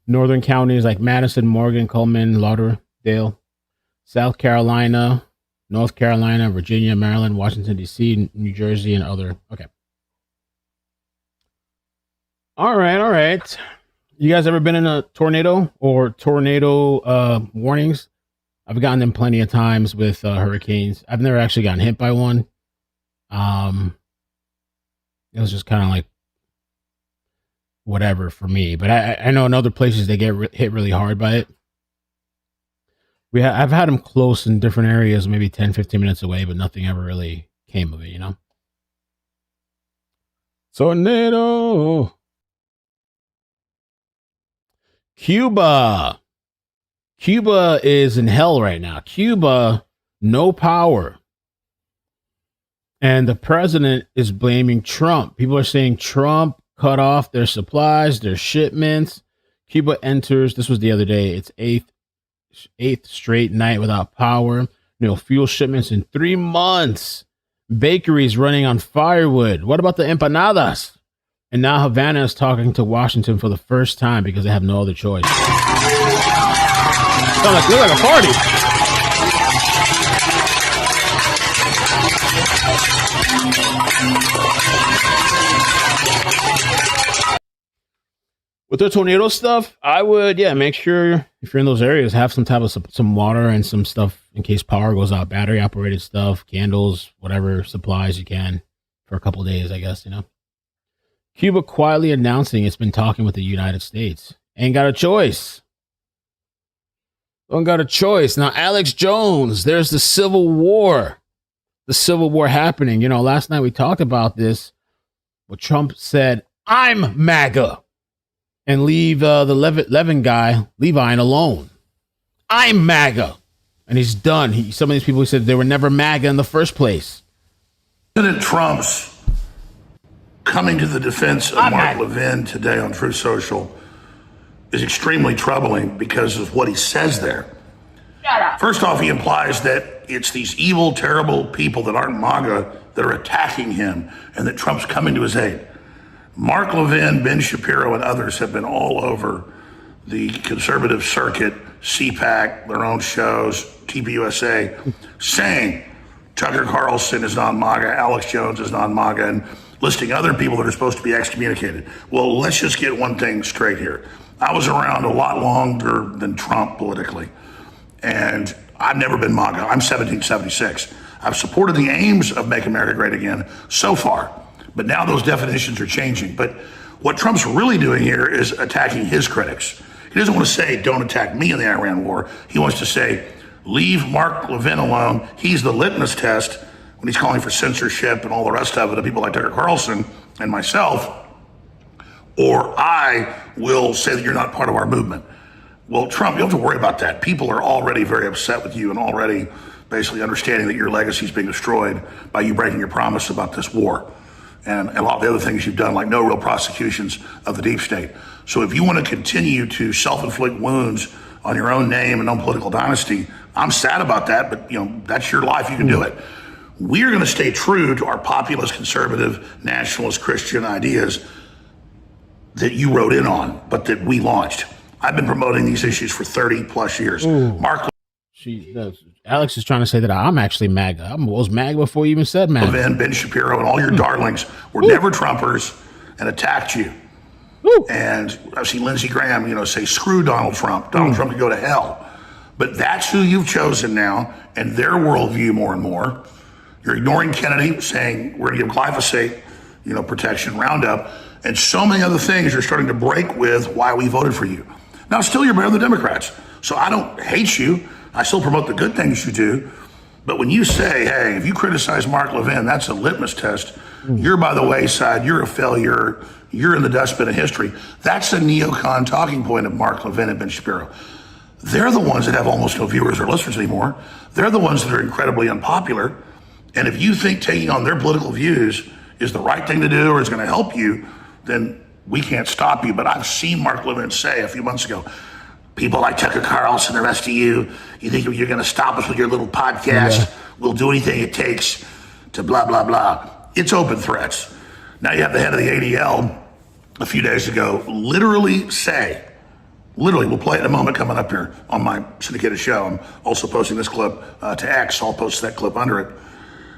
northern counties like Madison, Morgan, Coleman, Lauderdale, South Carolina, North Carolina, Virginia, Maryland, Washington, D.C., New Jersey, and other. Okay. All right. You guys ever been in a tornado or tornado warnings? I've gotten them plenty of times with hurricanes. I've never actually gotten hit by one. It was just kind of like whatever for me. But I know in other places they get hit really hard by it. I've had them close in different areas, maybe 10, 15 minutes away, but nothing ever really came of it, you know? Tornado. Cuba is in hell right now. Cuba, no power. And the president is blaming Trump. People are saying Trump cut off their supplies, their shipments. Cuba enters, this was the other day, its eighth straight night without power. No fuel shipments in 3 months. Bakeries running on firewood. What about the empanadas? And now Havana is talking to Washington for the first time because they have no other choice. Look like a party. With the tornado stuff, I would, make sure if you're in those areas, have some type of some water and some stuff in case power goes out, battery operated stuff, candles, whatever supplies you can for a couple of days, I guess, you know. Cuba quietly announcing it's been talking with the United States. Ain't got a choice. Don't got a choice. Now, Alex Jones, there's the Civil War. The Civil War happening. You know, last night we talked about this. But Trump said, I'm MAGA. And leave the Levin guy, Levine, alone. I'm MAGA. And he's done. Some of these people said they were never MAGA in the first place. President Trump's coming to the defense of Mark Levin today on Truth Social is extremely troubling because of what he says there. First off, he implies that it's these evil, terrible people that aren't MAGA that are attacking him and that Trump's coming to his aid. Mark Levin, Ben Shapiro, and others have been all over the conservative circuit, CPAC, their own shows, TPUSA, saying Tucker Carlson is non-MAGA, Alex Jones is non-MAGA, and listing other people that are supposed to be excommunicated. Well, let's just get one thing straight here. I was around a lot longer than Trump politically, and I've never been MAGA. I'm 1776. I've supported the aims of Make America Great Again so far, but now those definitions are changing. But what Trump's really doing here is attacking his critics. He doesn't want to say, don't attack me in the Iran war. He wants to say, leave Mark Levin alone. He's the litmus test when he's calling for censorship and all the rest of it of people like Tucker Carlson and myself, or I will say that you're not part of our movement. Well, Trump, you don't have to worry about that. People are already very upset with you and already basically understanding that your legacy is being destroyed by you breaking your promise about this war and a lot of the other things you've done, like no real prosecutions of the deep state. So if you want to continue to self-inflict wounds on your own name and own political dynasty, I'm sad about that, but that's your life. You can do it. We're going to stay true to our populist, conservative, nationalist, Christian ideas that you wrote in on, but that we launched. I've been promoting these issues for 30 plus years. Mark Alex is trying to say that I'm actually MAGA. I was MAGA before you even said MAGA. Levin, Ben Shapiro, and all your darlings were never Trumpers and attacked you. And I've seen Lindsey Graham, say, screw Donald Trump. Donald Trump can go to hell. But that's who you've chosen now, and their worldview more and more. You're ignoring Kennedy, saying we're going to give glyphosate, protection, Roundup, and so many other things you're starting to break with why we voted for you. Now, still, you're better than the Democrats. So I don't hate you. I still promote the good things you do. But when you say, hey, if you criticize Mark Levin, that's a litmus test. You're by the wayside. You're a failure. You're in the dustbin of history. That's a neocon talking point of Mark Levin and Ben Shapiro. They're the ones that have almost no viewers or listeners anymore. They're the ones that are incredibly unpopular. And if you think taking on their political views is the right thing to do or is going to help you, then we can't stop you. But I've seen Mark Levin say a few months ago, people like Tucker Carlson, the rest of you think you're going to stop us with your little podcast? Yeah. We'll do anything it takes to blah, blah, blah. It's open threats. Now you have the head of the ADL a few days ago literally, we'll play it in a moment coming up here on my syndicated show. I'm also posting this clip to X. I'll post that clip under it.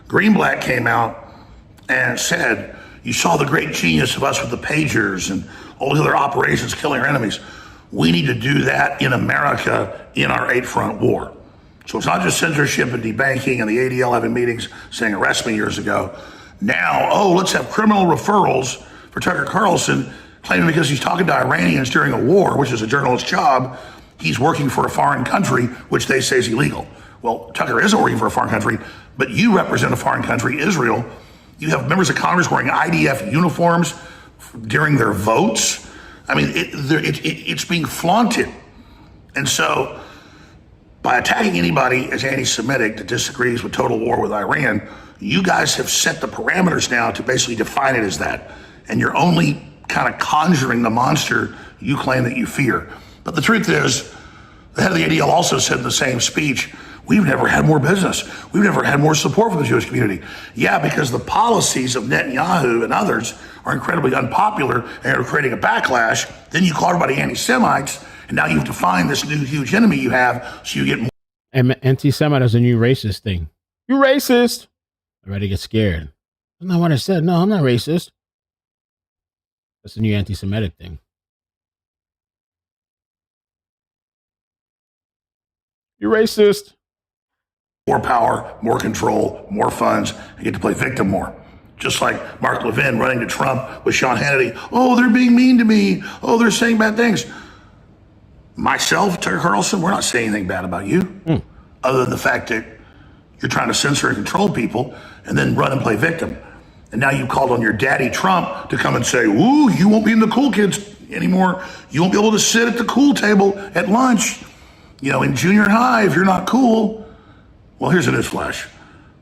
Greenblatt came out and said, you saw the great genius of us with the pagers and all the other operations killing our enemies. We need to do that in America in our 8-front war. So it's not just censorship and debanking and the ADL having meetings saying arrest me years ago. Now, let's have criminal referrals for Tucker Carlson, claiming because he's talking to Iranians during a war, which is a journalist's job, he's working for a foreign country, which they say is illegal. Well, Tucker isn't working for a foreign country, but you represent a foreign country, Israel. You have members of Congress wearing IDF uniforms during their votes. I mean, it's being flaunted. And so by attacking anybody as anti-Semitic that disagrees with total war with Iran, you guys have set the parameters now to basically define it as that. And you're only kind of conjuring the monster you claim that you fear. But the truth is, the head of the ADL also said in the same speech, we've never had more business. We've never had more support from the Jewish community. Yeah, because the policies of Netanyahu and others are incredibly unpopular and are creating a backlash. Then you call everybody anti-Semites, and now you've defined this new huge enemy you have, so you get more. And anti-Semite is a new racist thing. You racist. I ready to get scared. That's not what I said. No, I'm not racist. That's a new anti-Semitic thing. You're racist. More power, more control, more funds, and get to play victim more. Just like Mark Levin running to Trump with Sean Hannity. Oh, they're being mean to me. Oh, they're saying bad things. Myself, Tucker Carlson, we're not saying anything bad about you, other than the fact that you're trying to censor and control people and then run and play victim. And now you've called on your daddy Trump to come and say, ooh, you won't be in the cool kids anymore. You won't be able to sit at the cool table at lunch. In junior high, if you're not cool. Well, here's a newsflash.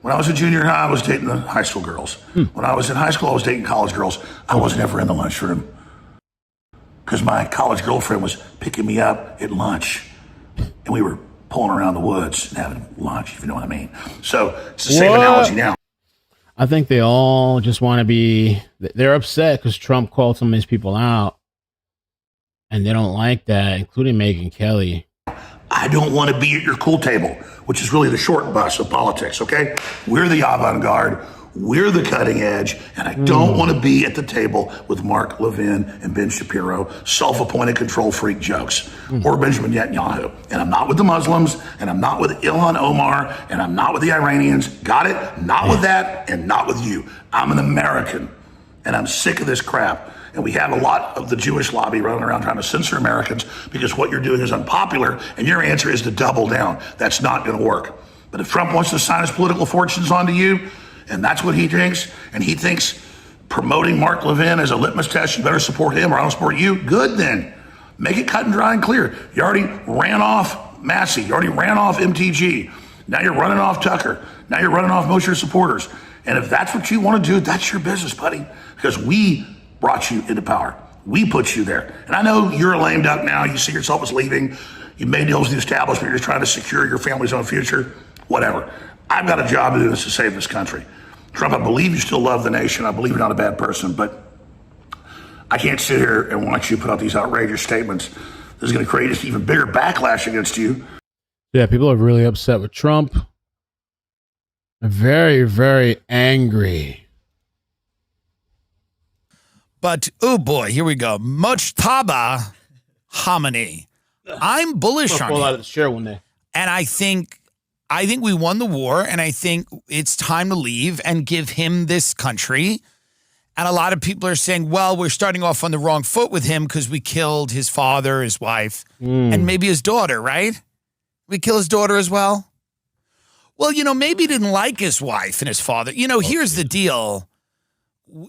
When I was in junior high, I was dating the high school girls. When I was in high school, I was dating college girls. I was never in the lunchroom because my college girlfriend was picking me up at lunch, and we were pulling around the woods and having lunch, if you know what I mean. So it's the same analogy now. I think they all just want to be, they're upset because Trump called some of these people out, and they don't like that, including Megyn Kelly. I don't want to be at your cool table, which is really the short bus of politics, okay? We're the avant-garde, we're the cutting edge, and I don't want to be at the table with Mark Levin and Ben Shapiro, self-appointed control freak jokes, or Benjamin Netanyahu. And I'm not with the Muslims, and I'm not with Ilhan Omar, and I'm not with the Iranians. Got it? Not with that, and not with you. I'm an American, and I'm sick of this crap. And we have a lot of the Jewish lobby running around trying to censor Americans because what you're doing is unpopular, and your answer is to double down. That's not going to work. But if Trump wants to sign his political fortunes onto you, and that's what he thinks, and he thinks promoting Mark Levin as a litmus test, you better support him or I don't support you, good then. Make it cut and dry and clear. You already ran off Massey. You already ran off MTG. Now you're running off Tucker. Now you're running off most of your supporters. And if that's what you want to do, that's your business, buddy, because we brought you into power. We put you there. And I know you're a lame duck now. You see yourself as leaving. You made deals with the establishment. You're trying to secure your family's own future. Whatever. I've got a job to do this to save this country. Trump, I believe you still love the nation. I believe you're not a bad person, but I can't sit here and watch you put out these outrageous statements. This is going to create just even bigger backlash against you. Yeah, people are really upset with Trump. Very, very angry. But, oh boy, here we go. Mujtaba Khamenei. I'm bullish on him. Out of the chair one day. And I think we won the war, and I think it's time to leave and give him this country. And a lot of people are saying, well, we're starting off on the wrong foot with him because we killed his father, his wife, and maybe his daughter, right? We kill his daughter as well? Well, maybe he didn't like his wife and his father. Here's the deal.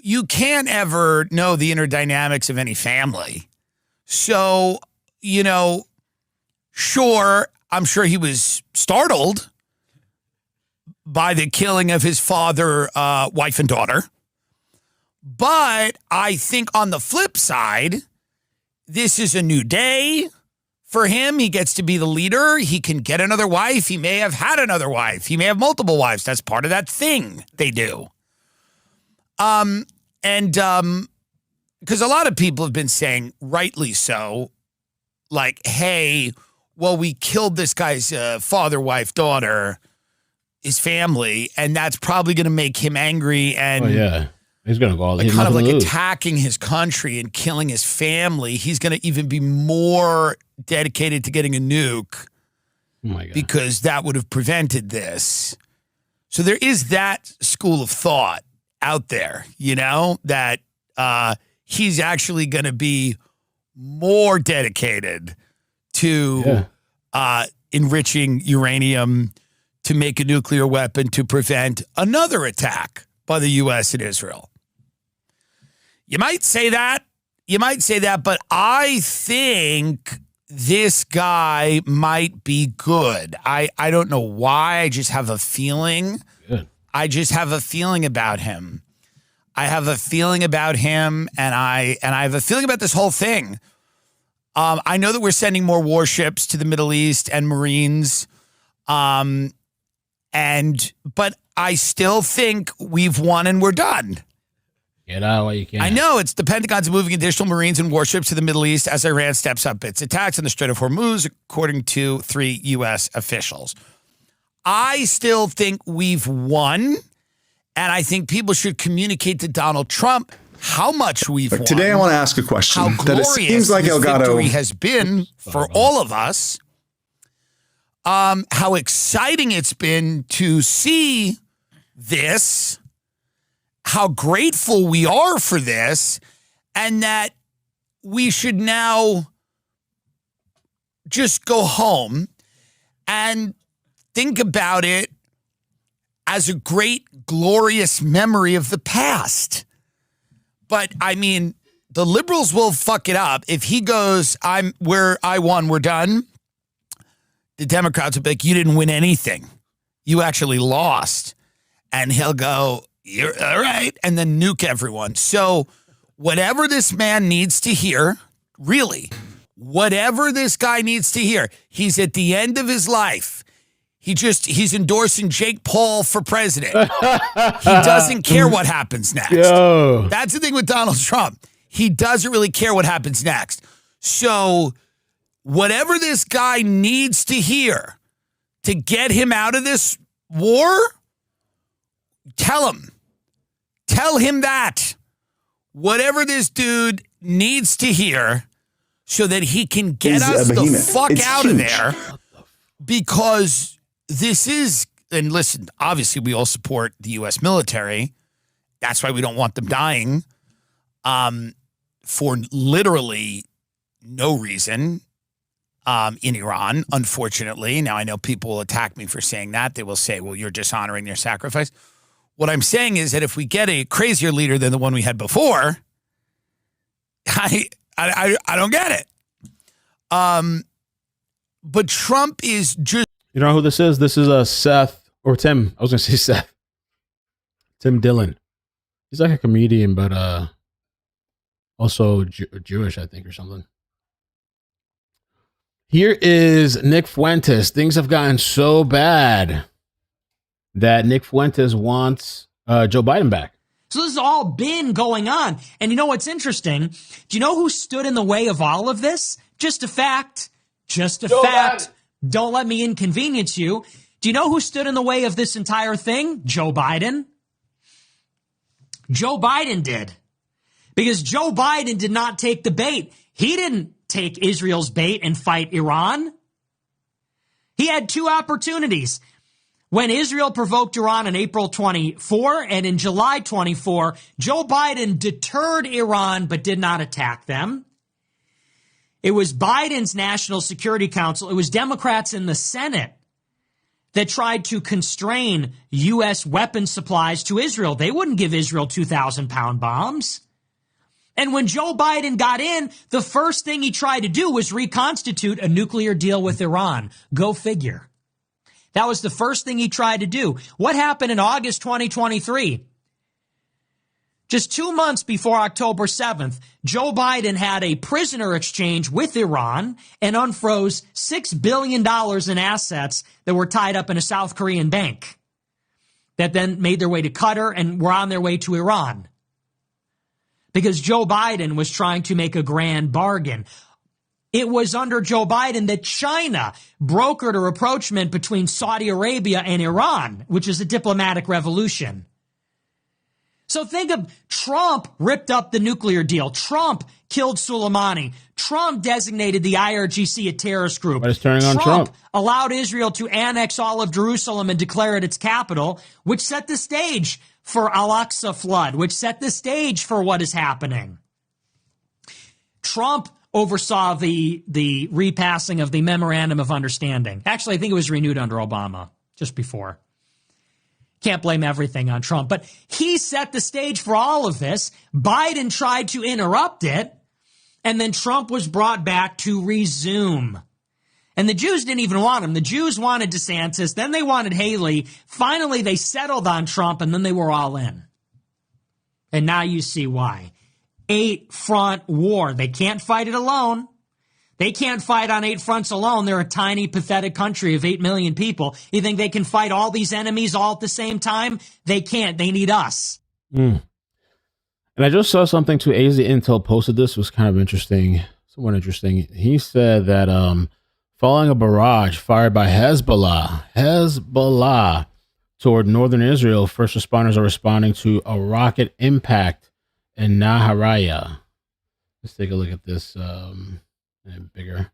You can't ever know the inner dynamics of any family. So, sure, I'm sure he was startled by the killing of his father, wife, and daughter. But I think on the flip side, this is a new day for him. He gets to be the leader. He can get another wife. He may have had another wife. He may have multiple wives. That's part of that thing they do. Because a lot of people have been saying, rightly so, like, hey, well, we killed this guy's father, wife, daughter, his family, and that's probably going to make him angry. And oh, yeah. He's going to go all kind of like attacking his country and killing his family. He's going to even be more dedicated to getting a nuke. Oh my God. Because that would have prevented this. So there is that school of thought out there, that he's actually going to be more dedicated to enriching uranium to make a nuclear weapon to prevent another attack by the U.S. and Israel. You might say that, but I think this guy might be good. I don't know why. I just have a feeling. Good. I just have a feeling about him. I have a feeling about him, and I have a feeling about this whole thing. I know that we're sending more warships to the Middle East and Marines, but I still think we've won and we're done. Get out while you can. I know it's the Pentagon's moving additional Marines and warships to the Middle East as Iran steps up its attacks on the Strait of Hormuz, according to 3 U.S. officials. I still think we've won, and I think people should communicate to Donald Trump how much we've won. Today I want to ask a question. How that it glorious seems like this Elgato victory has been for all of us. How exciting it's been to see this, how grateful we are for this, and that we should now just go home and think about it as a great, glorious memory of the past. But, I mean, the liberals will fuck it up. If he goes, I won, we're done, the Democrats will be like, you didn't win anything. You actually lost. And he'll go, you're all right, and then nuke everyone. So whatever this man needs to hear, really, whatever this guy needs to hear, he's at the end of his life. He's endorsing Jake Paul for president. He doesn't care what happens next. Yo. That's the thing with Donald Trump. He doesn't really care what happens next. So whatever this guy needs to hear to get him out of this war, tell him. Tell him that. Whatever this dude needs to hear so that he can get us the fuck out of there. Because this is, and listen, obviously we all support the U.S. military. That's why we don't want them dying for literally no reason in Iran, unfortunately. Now, I know people will attack me for saying that. They will say, well, you're dishonoring their sacrifice. What I'm saying is that if we get a crazier leader than the one we had before, I don't get it. But Trump is just... You know who this is? This is Seth, or Tim. I was going to say Seth. Tim Dillon. He's like a comedian, but also Jewish, I think, or something. Here is Nick Fuentes. Things have gotten so bad that Nick Fuentes wants Joe Biden back. So this has all been going on. And you know what's interesting? Do you know who stood in the way of all of this? Just a fact. Just a fact. Don't let me inconvenience you. Do you know who stood in the way of this entire thing? Joe Biden. Joe Biden did. Because Joe Biden did not take the bait. He didn't take Israel's bait and fight Iran. He had two opportunities. When Israel provoked Iran in April 24 and in July 24, Joe Biden deterred Iran but did not attack them. It was Biden's National Security Council, it was Democrats in the Senate that tried to constrain U.S. weapons supplies to Israel. They wouldn't give Israel 2,000-pound bombs. And when Joe Biden got in, the first thing he tried to do was reconstitute a nuclear deal with Iran. Go figure. That was the first thing he tried to do. What happened in August 2023? Just 2 months before October 7th, Joe Biden had a prisoner exchange with Iran and unfroze $6 billion in assets that were tied up in a South Korean bank that then made their way to Qatar and were on their way to Iran. Because Joe Biden was trying to make a grand bargain. It was under Joe Biden that China brokered a rapprochement between Saudi Arabia and Iran, which is a diplomatic revolution. So think of Trump ripped up the nuclear deal. Trump killed Soleimani. Trump designated the IRGC a terrorist group. What is turning on Trump? Allowed Israel to annex all of Jerusalem and declare it its capital, which set the stage for Al-Aqsa flood, which set the stage for what is happening. Trump oversaw the repassing of the Memorandum of Understanding. Actually, I think it was renewed under Obama, just before. Can't blame everything on Trump, but he set the stage for all of this. Biden tried to interrupt it, and then Trump was brought back to resume. And the Jews didn't even want him. The Jews wanted DeSantis, then they wanted Haley. Finally, they settled on Trump, and then they were all in. And now you see why. 8-front war. They can't fight it alone. They can't fight on 8 fronts alone. They're a tiny, pathetic country of 8 million people. You think they can fight all these enemies all at the same time? They can't. They need us. And I just saw something to AZ Intel posted. This was kind of interesting, somewhat interesting. He said that following a barrage fired by Hezbollah toward northern Israel, first responders are responding to a rocket impact in Naharaya. Let's take a look at this. And bigger.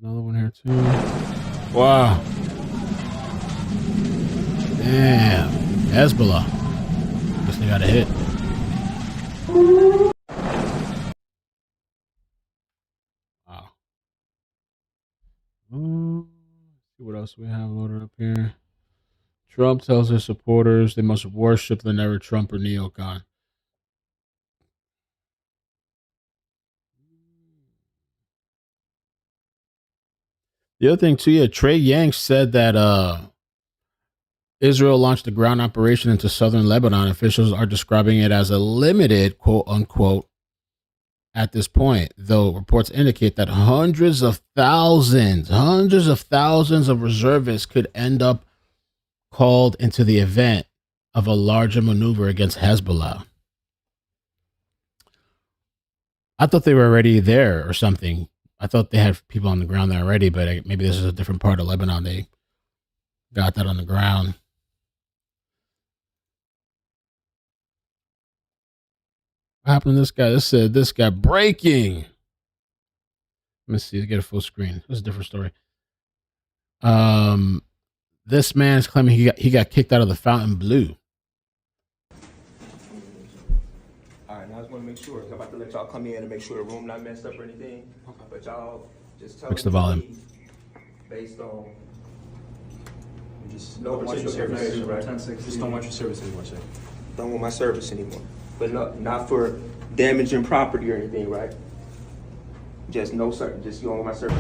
Another one here too. Wow. Damn. Hezbollah. Guess they got a hit. See what else we have loaded up here. Trump tells his supporters they must worship the never Trump or neocon. The other thing too, yeah, Trey Yank said that Israel launched a ground operation into southern Lebanon. Officials are describing it as a limited, quote unquote, at this point, though reports indicate that hundreds of thousands of reservists could end up called into the event of a larger maneuver against Hezbollah. I thought they were already there or something. I thought they had people on the ground there already, but maybe this is a different part of Lebanon. They got that on the ground. What happened to this guy? This said this guy breaking. Let me see. Get a full screen. This is a different story. This man is claiming he got kicked out of the Fontainebleau. All right, now I just want to make sure. I'm about to let y'all come in and make sure the room not messed up or anything. But y'all just tell me the volume. Based on. Just No don't want your particular service. information, right? 10-6. Just don't want your service anymore, sir. Don't want my service anymore. But not for damaging property or anything, right? Just no certain. Just you on my service.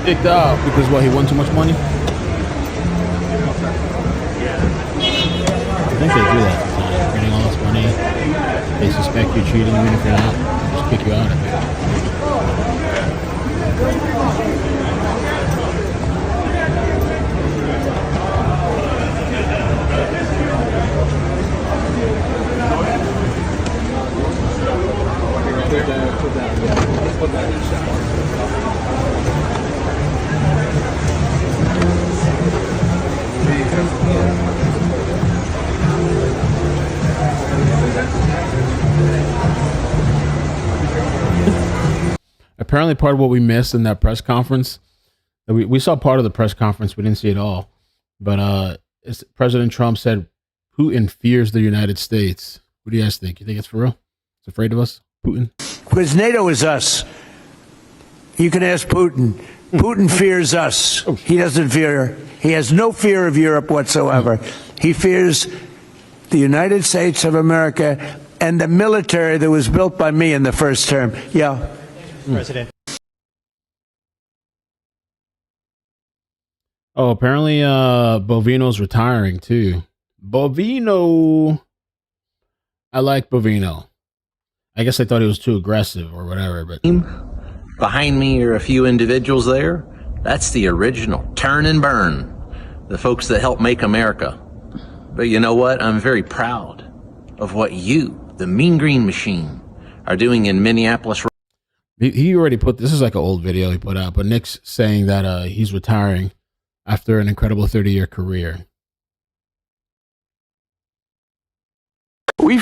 Kicked out because what, he won too much money? I think they do that sometimes. Getting all this money, they suspect you're cheating, even if you're not, they just kick you out of it. Apparently, part of what we missed in that press conference, we saw part of the press conference, we didn't see it all. But President Trump said, Putin fears the United States. What do you guys think? You think it's for real? He's afraid of us? Putin? Because NATO is us. You can ask Putin. Putin fears us. He doesn't fear, he has no fear of Europe whatsoever. He fears the United States of America and the military that was built by me in the first term. Yeah. President. Oh, apparently Bovino's retiring too. Bovino. I like Bovino. I guess I thought he was too aggressive or whatever, but behind me are a few individuals there. That's the original turn and burn. The folks that helped make America. But you know what? I'm very proud of what you, the Mean Green Machine, are doing in Minneapolis. He already put, this is like an old video he put out, but Nick's saying that he's retiring after an incredible 30-year career. We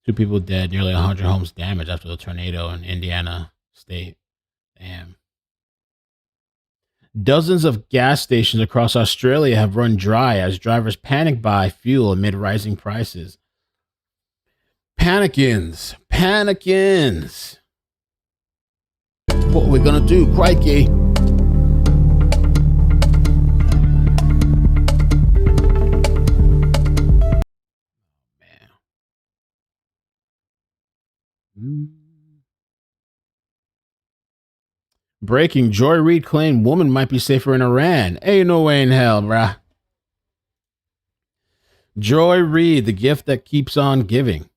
Two people dead, nearly 100 homes damaged after the tornado in Indiana state. Damn. Dozens of gas stations across Australia have run dry as drivers panic buy fuel amid rising prices. Panicins. What are we gonna do? Crikey. Breaking, Joy Reid claimed woman might be safer in Iran. Ain't no way in hell, bruh. Joy Reid, the gift that keeps on giving.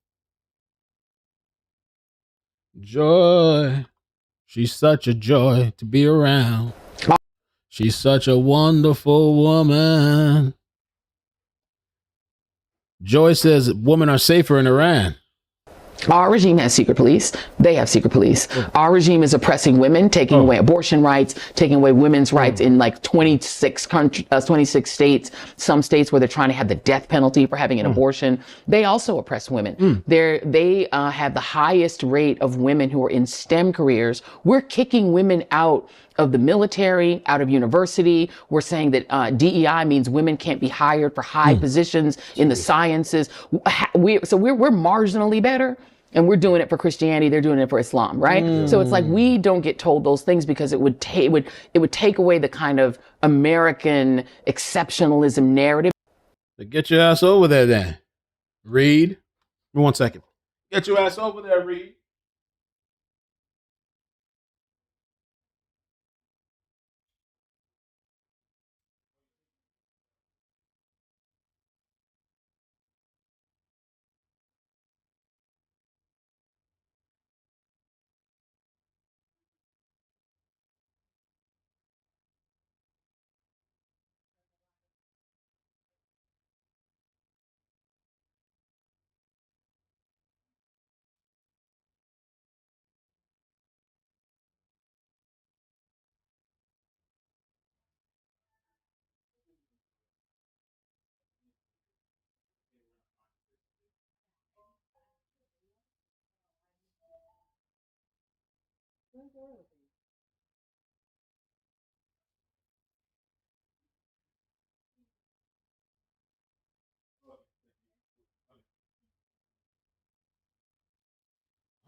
Joy. She's such a joy to be around. She's such a wonderful woman. Joy says women are safer in Iran. Our regime has secret police. They have secret police. Our regime is oppressing women, taking away abortion rights, taking away women's rights in like 26 states, some states where they're trying to have the death penalty for having an abortion. They also oppress women. They have the highest rate of women who are in STEM careers. We're kicking women out of the military, out of university. We're saying that DEI means women can't be hired for high positions in the sciences. We're marginally better. And we're doing it for Christianity. They're doing it for Islam, right? So it's like we don't get told those things because it would take away the kind of American exceptionalism narrative. Get your ass over there, then. Reid. Give me 1 second. Get your ass over there, Reid.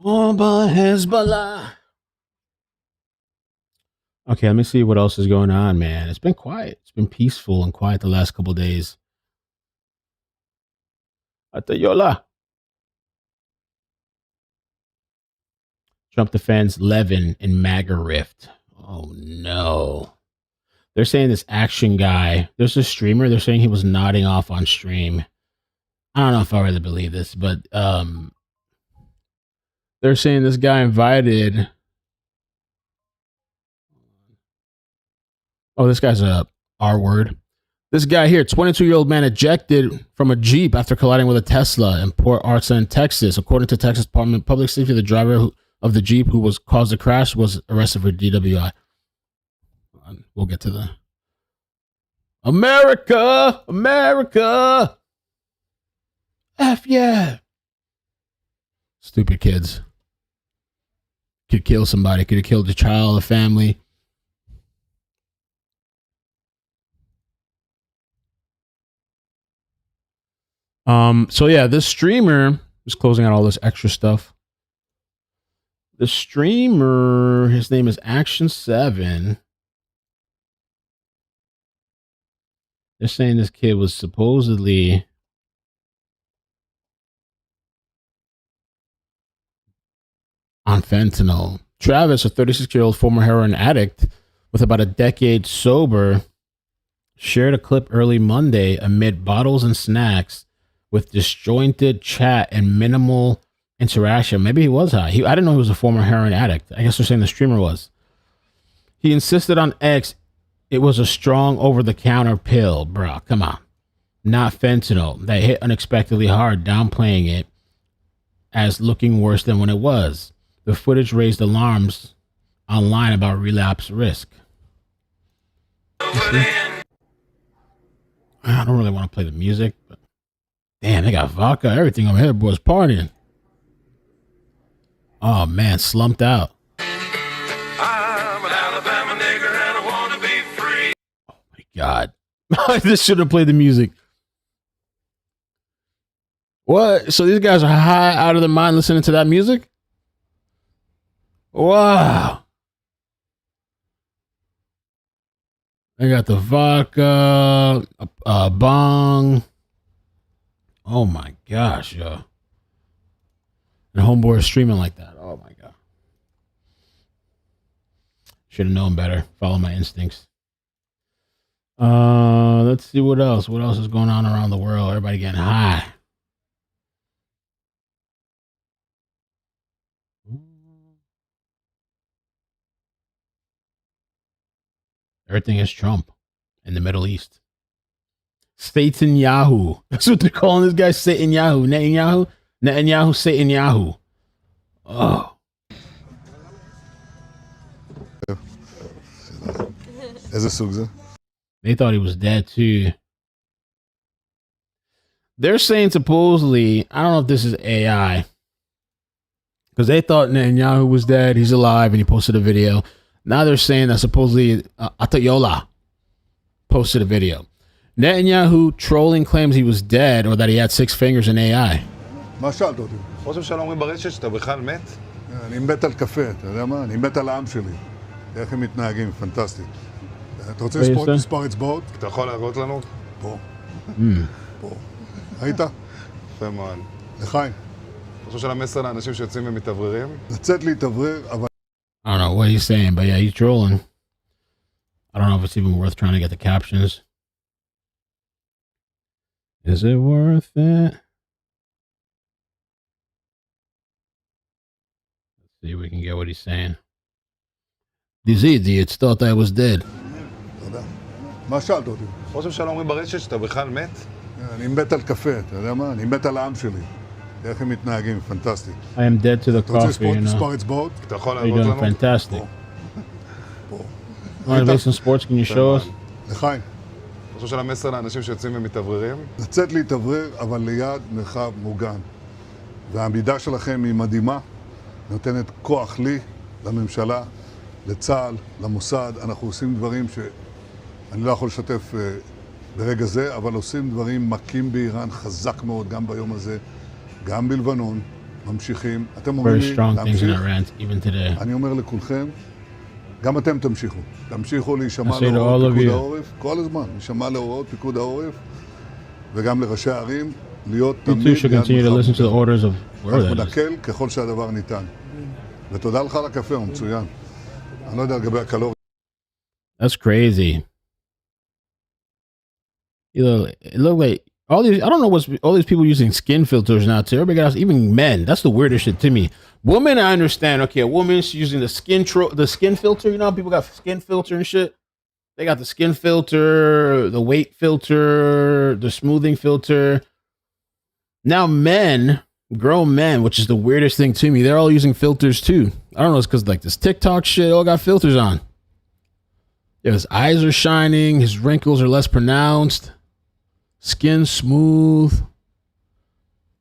Oh, by Hezbollah. Okay, let me see what else is going on, man. It's been quiet. It's been peaceful and quiet the last couple of days. Atayola. Trump defends Levin in MAGA rift. Oh, no. They're saying this action guy, there's a streamer, they're saying he was nodding off on stream. I don't know if I really believe this, but they're saying this guy invited. Oh, this guy's a R word. This guy here, 22-year-old man ejected from a Jeep after colliding with a Tesla in Port Arthur, Texas. According to Texas Department of Public Safety, the driver of the Jeep who was caused the crash was arrested for DWI. We'll get to the America. F yeah. Stupid kids. Could kill somebody. Could have killed a child, a family. So yeah, this streamer is closing out all this extra stuff. The streamer, his name is Action 7. They're saying this kid was supposedly on fentanyl. Travis, a 36-year-old former heroin addict with about a decade sober, shared a clip early Monday amid bottles and snacks with disjointed chat and minimal interaction. Maybe he was high. I didn't know he was a former heroin addict. I guess they're saying the streamer was. He insisted on X it was a strong over-the-counter pill. Bro, come on. Not fentanyl. That hit unexpectedly hard, downplaying it as looking worse than when it was. The footage raised alarms online about relapse risk. I don't really want to play the music, but damn, they got vodka, everything over here, boys, partying. Oh man, slumped out. I'm an Alabama nigger and I want to be free. Oh my God. This should have played the music. What? So these guys are high out of their mind listening to that music? Wow. They got the vodka, bong. Oh my gosh, yo. And homeboy is streaming like that. Oh my God. Should have known better. Follow my instincts. Let's see what else. What else is going on around the world? Everybody getting high. Everything is Trump in the Middle East. Satan Yahoo. That's what they're calling this guy, Satan Yahoo. Netanyahu? Netanyahu, Satan Yahoo. Oh. They thought he was dead too. They're saying supposedly, I don't know if this is AI, because they thought Netanyahu was dead. He's alive, and he posted a video. Now they're saying that supposedly Atayola posted a video. Netanyahu trolling claims he was dead or that he had 6 fingers in AI. מה שאלת אותי? ראש הממשלה אומרים ברשת שאתה בכלל מת? אני מת על קפה, אתה יודע מה? אני מת על העם שלי. איך הם מתנהגים, פנטסטי. אתה רוצה לספור מספר אצבעות? אתה יכול להראות לנו? פה. פה. היית? יפה מאוד. לחיים. ראש הממשלה מסר לאנשים שיוצאים ומתאווררים? לצאת להתאוורר, אבל... I don't know what he's saying, but yeah, he's trolling. I don't know if it's even worth trying to get the captions. Is it worth it? Let's see if we can get what he's saying. These idiots thought I was dead. תודה. מה שאלת אותי? ראש הממשלה אומרים ברשת שאתה בכלל מת? אני מת על קפה, אתה יודע מה? אני מת על העם שלי. איך הם מתנהגים, פנטסטי. I am dead to the coffee, you know. מספר אצבעות? אתה יכול להראות לנו? You're doing fantastic. פה. Want to play some sports? Can you show us? לחיים. ראש הממשלה מסר לאנשים שיוצאים ומתאווררים? לצאת להתאוורר, אבל ליד מרחב מוגן. והעמידה שלכם היא מדהימה, נותנת כוח לי, לממשלה, לצה"ל, למוסד. אנחנו עושים דברים שאני לא יכול לשתף ברגע זה, אבל עושים דברים מכים באיראן חזק מאוד, גם ביום הזה, גם בלבנון, ממשיכים. אתם אומרים לי להמשיך. אני אומר לכולכם, גם אתם תמשיכו להישמע להוראות פיקוד העורף, כל הזמן, להישמע להוראות פיקוד העורף, וגם לראשי הערים, להיות תמיד מנקל ככל שהדבר ניתן. ותודה לך על הקפה, הוא מצוין. אני לא יודע לגבי הקלוריה. That's crazy. It looked like all these, I don't know what's all these people using skin filters now too. Everybody got, even men. That's the weirdest shit to me. Women, I understand. Okay, a woman's using the skin filter. You know, people got skin filter and shit. They got the skin filter, the weight filter, the smoothing filter. Now men, grown men, which is the weirdest thing to me, they're all using filters too. I don't know, it's because like this TikTok shit, all got filters on. Yeah, his eyes are shining, his wrinkles are less pronounced, skin smooth.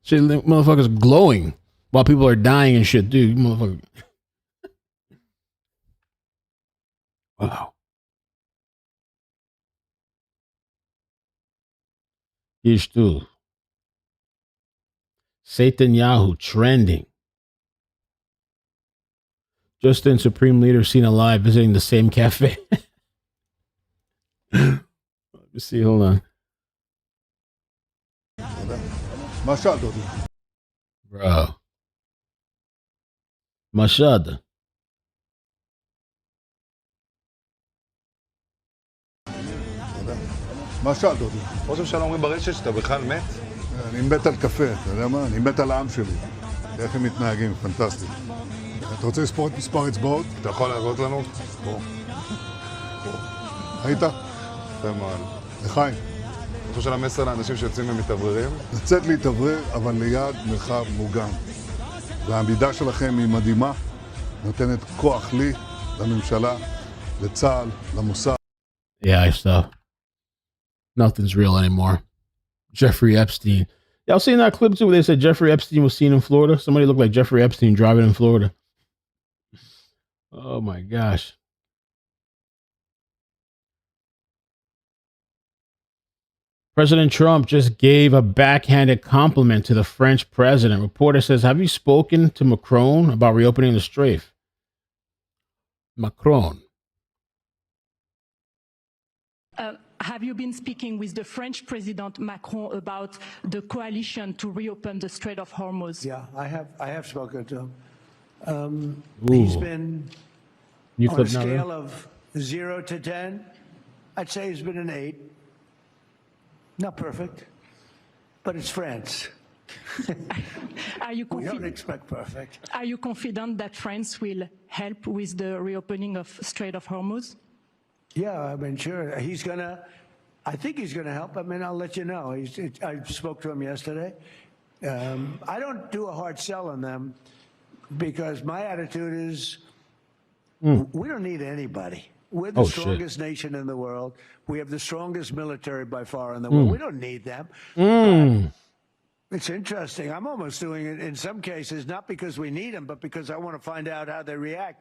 Shit, motherfuckers glowing while people are dying and shit, dude. Motherfucker. Wow. Ishtu. Netanyahu trending. Justin, Supreme Leader seen alive visiting the same cafe. Let me see, hold on. Bro. Mashad. מה שאלת אותי? ראש שלום אומרים ברשת שאתה בכלל מת? אני מת על קפה, אתה יודע מה? אני מת על העם שלי. איך הם מתנהגים, פנטסטי. אתה רוצה לספור את מספר אצבעות? אתה יכול להראות לנו? בוא. היית? יפה מאוד. לחיים. ראש של המסר לאנשים שיוצאים ומתאווררים? לצאת להתאוורר, אבל ליד מרחב מוגן. והעמידה שלכם היא מדהימה, נותנת כוח לי, לממשלה, לצה"ל, למוסד. Yeah, I saw. Nothing's real anymore. Jeffrey Epstein. Y'all seen that clip too where they said Jeffrey Epstein was seen in Florida? Somebody looked like Jeffrey Epstein driving in Florida. Oh my gosh. President Trump just gave a backhanded compliment to the French president. Reporter says, have you spoken to Macron about reopening the Strafe? Macron. Have you been speaking with the French President Macron about the coalition to reopen the Strait of Hormuz? Yeah, I have spoken to him. He's been on a scale of 0 to 10. I'd say he's been an 8. Not perfect, but it's France. We don't expect perfect. Are you confident that France will help with the reopening of Strait of Hormuz? Yeah, I mean, sure. I think he's going to help. I mean, I'll let you know. I spoke to him yesterday. I don't do a hard sell on them because my attitude is we don't need anybody. We're the strongest nation in the world. We have the strongest military by far in the world. We don't need them. It's interesting. I'm almost doing it in some cases, not because we need them, but because I want to find out how they react.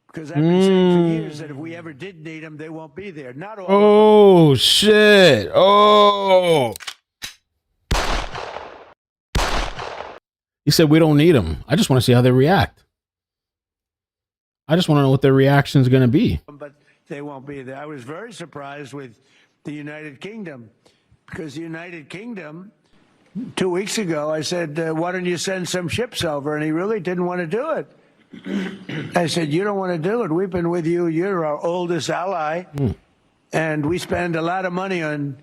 Because I've been saying for years that if we ever did need them, they won't be there. Not all. Oh, shit. Oh. He said, we don't need them. I just want to see how they react. I just want to know what their reaction is going to be. But they won't be there. I was very surprised with the United Kingdom because the United Kingdom, 2 weeks ago, I said, why don't you send some ships over? And he really didn't want to do it. I said, you don't want to do it. We've been with you. You're our oldest ally. And we spend a lot of money on,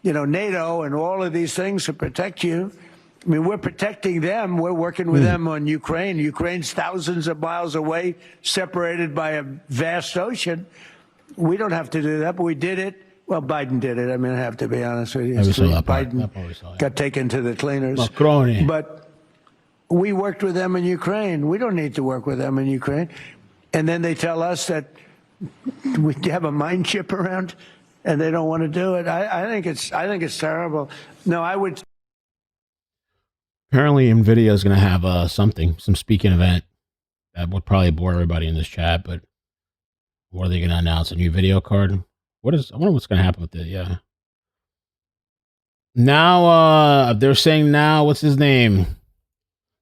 NATO and all of these things to protect you. I mean, we're protecting them. We're working with them on Ukraine. Ukraine's thousands of miles away, separated by a vast ocean. We don't have to do that, but we did it. Well, Biden did it. I mean, I have to be honest with you. Biden got taken to the cleaners. Macron. But we worked with them in Ukraine. We don't need to work with them in Ukraine. And then they tell us that we have a mine chip around and they don't want to do it. I think it's terrible. No, I would. Apparently, NVIDIA is going to have some speaking event that would probably bore everybody in this chat. But what are they going to announce? A new video card? I wonder what's going to happen with it. Yeah. Now, they're saying now, what's his name?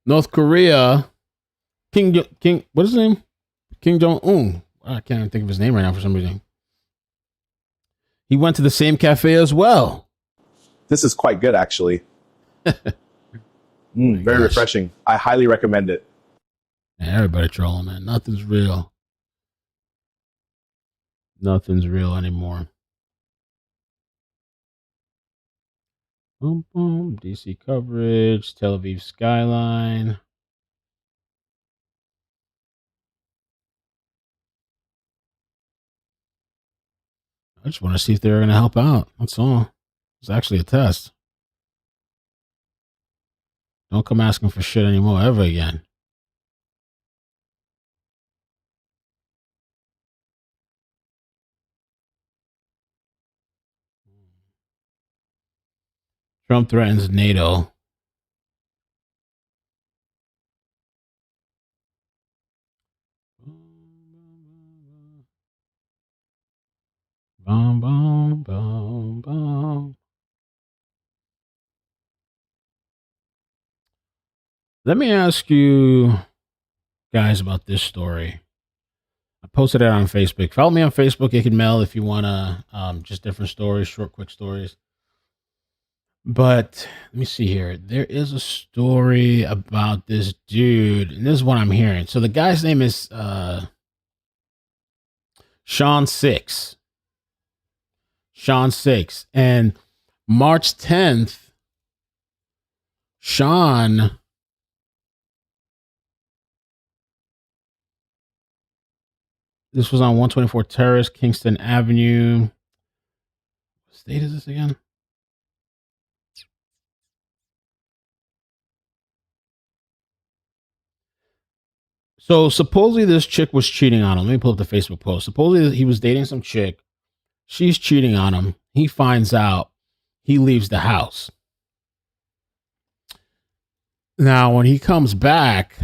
North Korea, King, what is his name? Kim Jong-un. I can't even think of his name right now for some reason. He went to the same cafe as well. This is quite good, actually. Very refreshing. I highly recommend it. Yeah, everybody trolling, man. Nothing's real. Nothing's real anymore. Boom, boom. DC coverage. Tel Aviv skyline. I just want to see if they're going to help out. That's all. It's actually a test. Don't come asking for shit anymore ever again. Trump threatens NATO. Boom, boom, boom, boom. Let me ask you guys about this story. I posted it on Facebook. Follow me on Facebook. You can mail if you want to, just different stories, short, quick stories. But let me see here. There is a story about this dude, and this is what I'm hearing. So the guy's name is Sean Six. Sean Six. And March 10th, Sean this was on 124 Terrace, Kingston Avenue. What state is this again? So supposedly this chick was cheating on him. Let me pull up the Facebook post. Supposedly he was dating some chick. She's cheating on him. He finds out. He leaves the house. Now, when he comes back,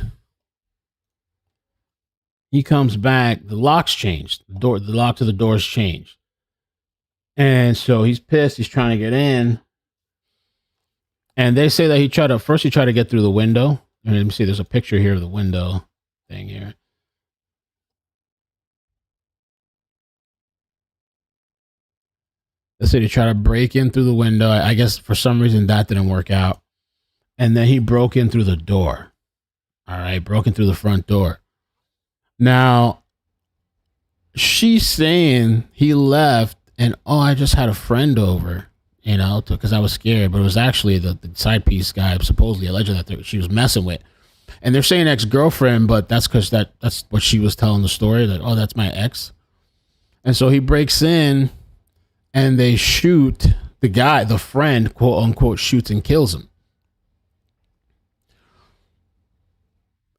the lock's changed. The lock to the door's changed. And so he's pissed. He's trying to get in. And they say that he tried to get through the window. And let me see, there's a picture here of the window thing here. They said he tried to break in through the window. I guess for some reason that didn't work out. And then he broke in through the door. All right, broke in through the front door. Now, she's saying he left and, I just had a friend over, because I was scared. But it was actually the side piece guy, supposedly, allegedly, that she was messing with. And they're saying ex-girlfriend, but that's because that's what she was telling the story, that, that's my ex. And so he breaks in and they shoot the guy, the friend, quote unquote, shoots and kills him.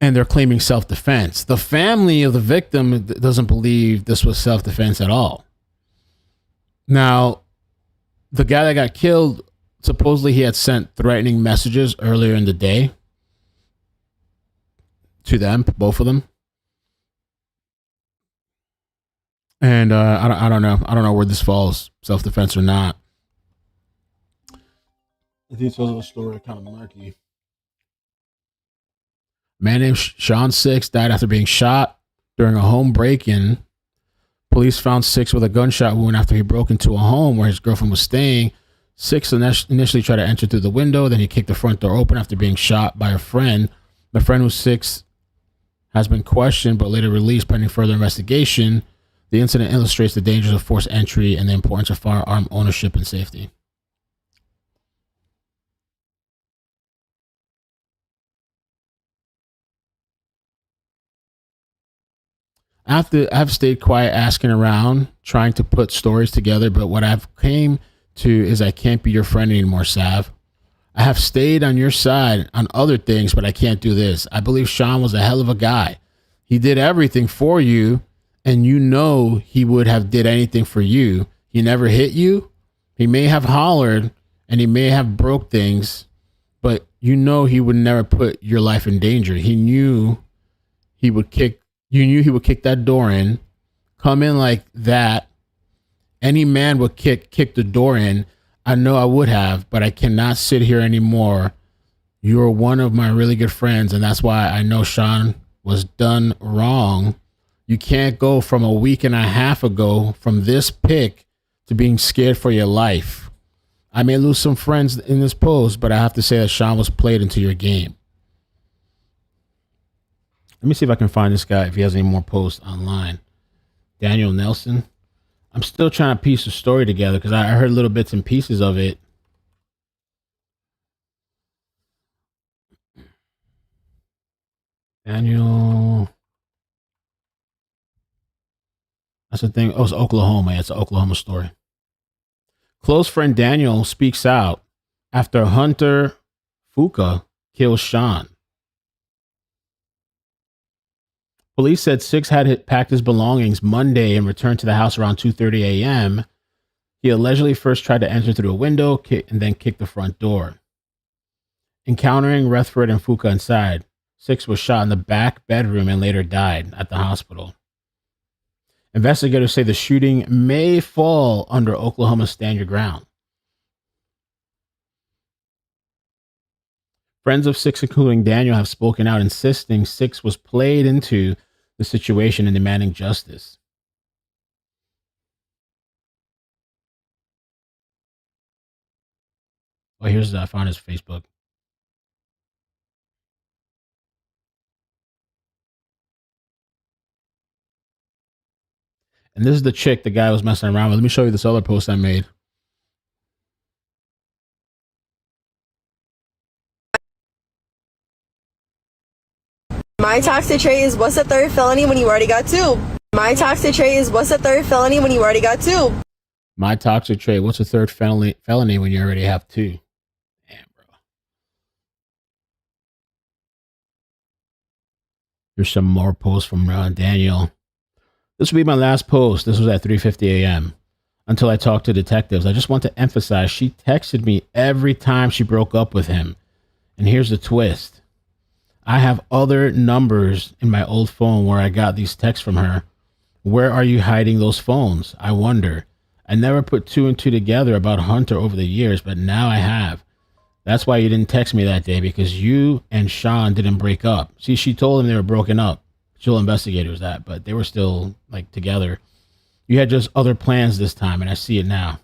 And they're claiming self-defense. The family of the victim doesn't believe this was self-defense at all. Now, the guy that got killed, supposedly he had sent threatening messages earlier in the day to them, both of them. And I don't know. I don't know where this falls, self-defense or not. The details of the story are kind of murky. Man named Sean Six died after being shot during a home break-in. Police found Six with a gunshot wound after he broke into a home where his girlfriend was staying. Six initially tried to enter through the window. Then he kicked the front door open after being shot by a friend. The friend who's Six has been questioned but later released pending further investigation. The incident illustrates the dangers of forced entry and the importance of firearm ownership and safety. I've stayed quiet, asking around, trying to put stories together, but what I've came to is I can't be your friend anymore, Sav. I have stayed on your side on other things, but I can't do this. I believe Sean was a hell of a guy. He did everything for you, and he would have did anything for you. He never hit you. He may have hollered, and he may have broke things, but he would never put your life in danger. He knew he would kick that door in, come in like that. Any man would kick the door in. I know I would have, but I cannot sit here anymore. You're one of my really good friends, and that's why I know Sean was done wrong. You can't go from a week and a half ago from this pick to being scared for your life. I may lose some friends in this post, but I have to say that Sean was played into your game. Let me see if I can find this guy, if he has any more posts online. Daniel Nelson. I'm still trying to piece the story together because I heard little bits and pieces of it. Daniel. That's the thing. Oh, it's Oklahoma. It's an Oklahoma story. Close friend Daniel speaks out after Hunter Fuka kills Sean. Police said Six had packed his belongings Monday and returned to the house around 2:30 a.m. He allegedly first tried to enter through a window and then kicked the front door. Encountering Rutherford and Fuka inside, Six was shot in the back bedroom and later died at the hospital. Investigators say the shooting may fall under Oklahoma's Stand Your Ground. Friends of Six, including Daniel, have spoken out, insisting Six was played into the situation and demanding justice. Oh, I found his Facebook. And this is the chick the guy was messing around with. Let me show you this other post I made. My toxic trait is what's the third felony when you already got two? My toxic trait is what's the third felony when you already got two? My toxic trait, what's the third felony when you already have two? Damn, bro. Here's some more posts from Daniel. This will be my last post. This was at 3:50 a.m. Until I talked to detectives. I just want to emphasize she texted me every time she broke up with him. And here's the twist. I have other numbers in my old phone where I got these texts from her. Where are you hiding those phones? I wonder. I never put two and two together about Hunter over the years, but now I have. That's why you didn't text me that day, because you and Sean didn't break up. See, she told him they were broken up. She'll investigate it was that, but they were still like together. You had just other plans this time, and I see it now.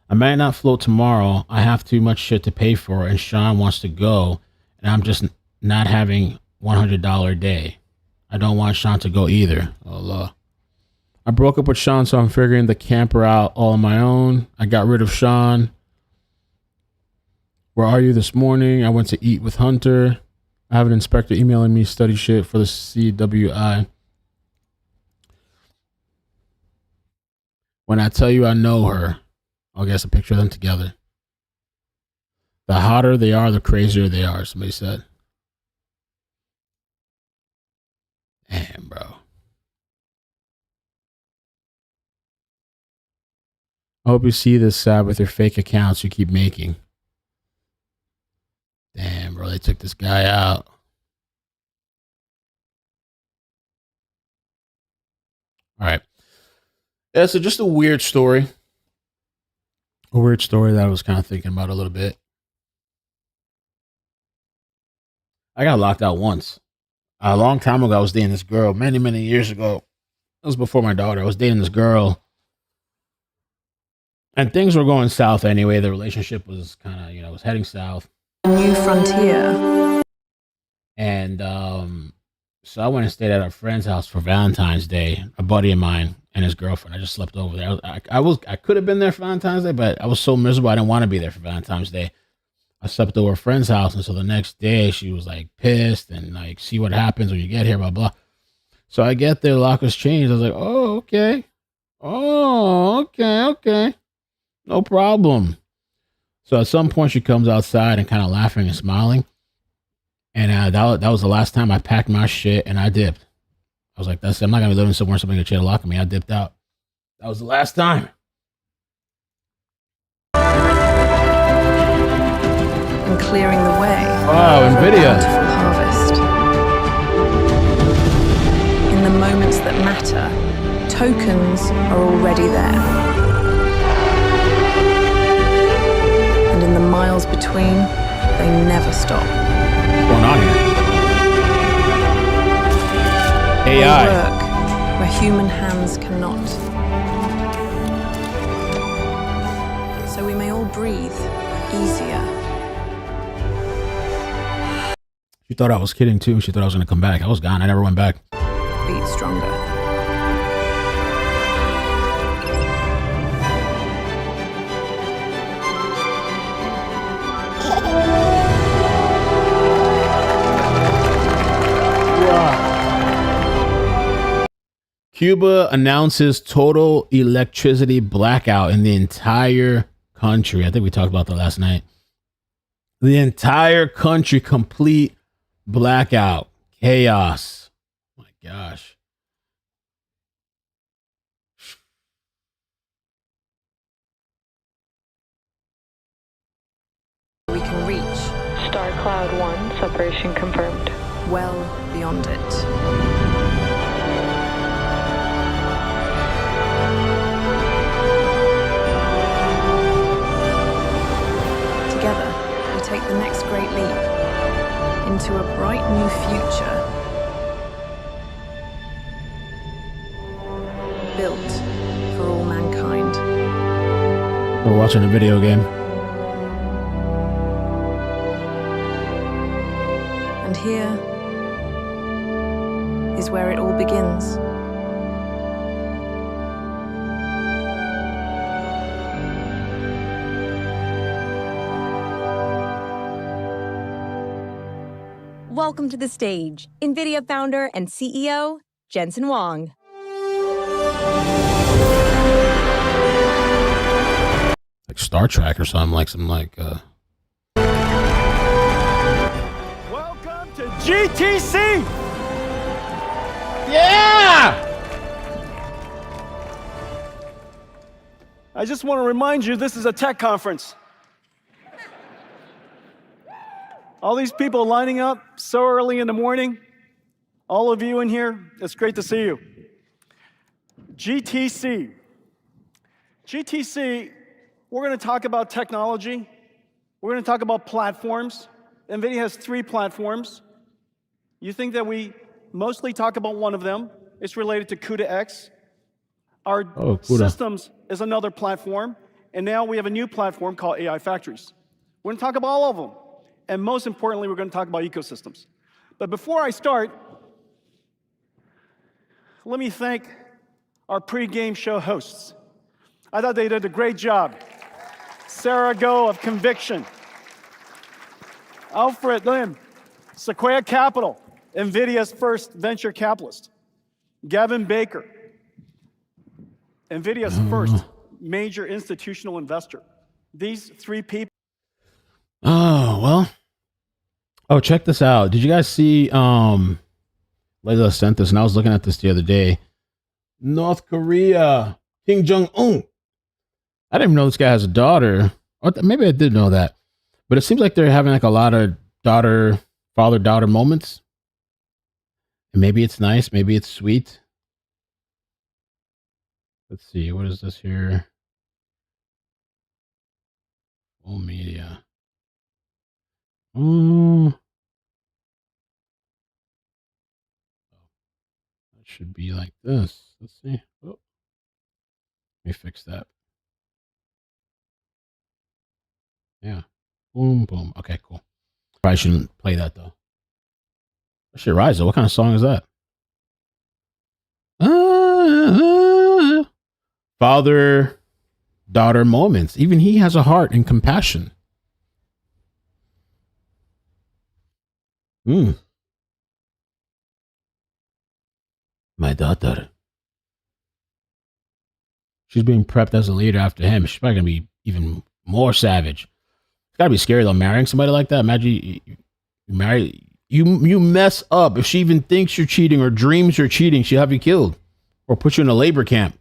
I might not float tomorrow. I have too much shit to pay for, and Sean wants to go, and I'm just not having $100 a day. I don't want Sean to go either. Allah. I broke up with Sean, so I'm figuring the camper out all on my own. I got rid of Sean. Where are you this morning? I went to eat with Hunter. I have an inspector emailing me study shit for the CWI. When I tell you I know her, I'll get a picture of them together. The hotter they are, the crazier they are, somebody said. Damn, bro. I hope you see this side with your fake accounts you keep making. Damn, bro, they took this guy out. All right. Yeah, so just a weird story. A weird story that I was kind of thinking about a little bit. I got locked out once. A long time ago, I was dating this girl. Many, many years ago. It was before my daughter. I was dating this girl. And things were going south anyway. The relationship was kind of, was heading south. New frontier. And so I went and stayed at a friend's house for Valentine's Day. A buddy of mine and his girlfriend. I just slept over there. I could have been there for Valentine's Day, but I was so miserable. I didn't want to be there for Valentine's Day. I slept over a friend's house, and so the next day she was like pissed and like, see what happens when you get here, blah blah. So I get there, lock was changed. I was like, oh okay, okay, no problem. So at some point she comes outside and kind of laughing and smiling, and that was the last time I packed my shit and I dipped. I was like, that's it. I'm not gonna be living somewhere somebody gonna try to lock me. I dipped out. That was the last time. And clearing the way. Wow, NVIDIA. Harvest. In the moments that matter, tokens are already there. And in the miles between, they never stop. What's going on here? They AI. work where human hands cannot. So we may all breathe easier. She thought I was kidding too. She thought I was going to come back. I was gone. I never went back. Beat stronger. Cuba announces total electricity blackout in the entire country. I think we talked about that last night. The entire country, complete blackout. Chaos. Oh my gosh. We can reach. Star Cloud 1, separation confirmed. Well beyond it. Together, we take the next great leap into a bright new future built for all mankind. We're watching a video game. And here is where it all begins. Welcome to the stage, NVIDIA founder and CEO, Jensen Huang. Like Star Trek or something, Welcome to GTC! Yeah! I just want to remind you, this is a tech conference. All these people lining up so early in the morning, all of you in here, it's great to see you. GTC. GTC, we're going to talk about technology. We're going to talk about platforms. NVIDIA has 3 platforms. You think that we mostly talk about one of them. It's related to CUDA-X. Our systems is another platform. And now we have a new platform called AI Factories. We're going to talk about all of them. And most importantly, we're going to talk about ecosystems. But before I start, let me thank our pre-game show hosts. I thought they did a great job. Sarah Go of Conviction. Alfred Lim, Sequoia Capital, NVIDIA's first venture capitalist. Gavin Baker, NVIDIA's first major institutional investor. These 3 people. Oh, well. Oh, check this out. Did you guys see Layla sent this, and I was looking at this the other day. North Korea, Kim Jong-un. I didn't even know this guy has a daughter. Or maybe I did know that. But it seems like they're having like a lot of father-daughter moments. And maybe it's nice, maybe it's sweet. Let's see, what is this here? Full media. That should be like this. Let's see. Oh. Let me fix that. Yeah. Boom, boom. Okay, cool. Probably shouldn't play that though. That shit rise though. What kind of song is that? Father, daughter moments. Even he has a heart and compassion. My daughter. She's being prepped as a leader after him. She's probably going to be even more savage. It's got to be scary though, marrying somebody like that. Imagine you mess up. If she even thinks you're cheating or dreams you're cheating, she'll have you killed or put you in a labor camp.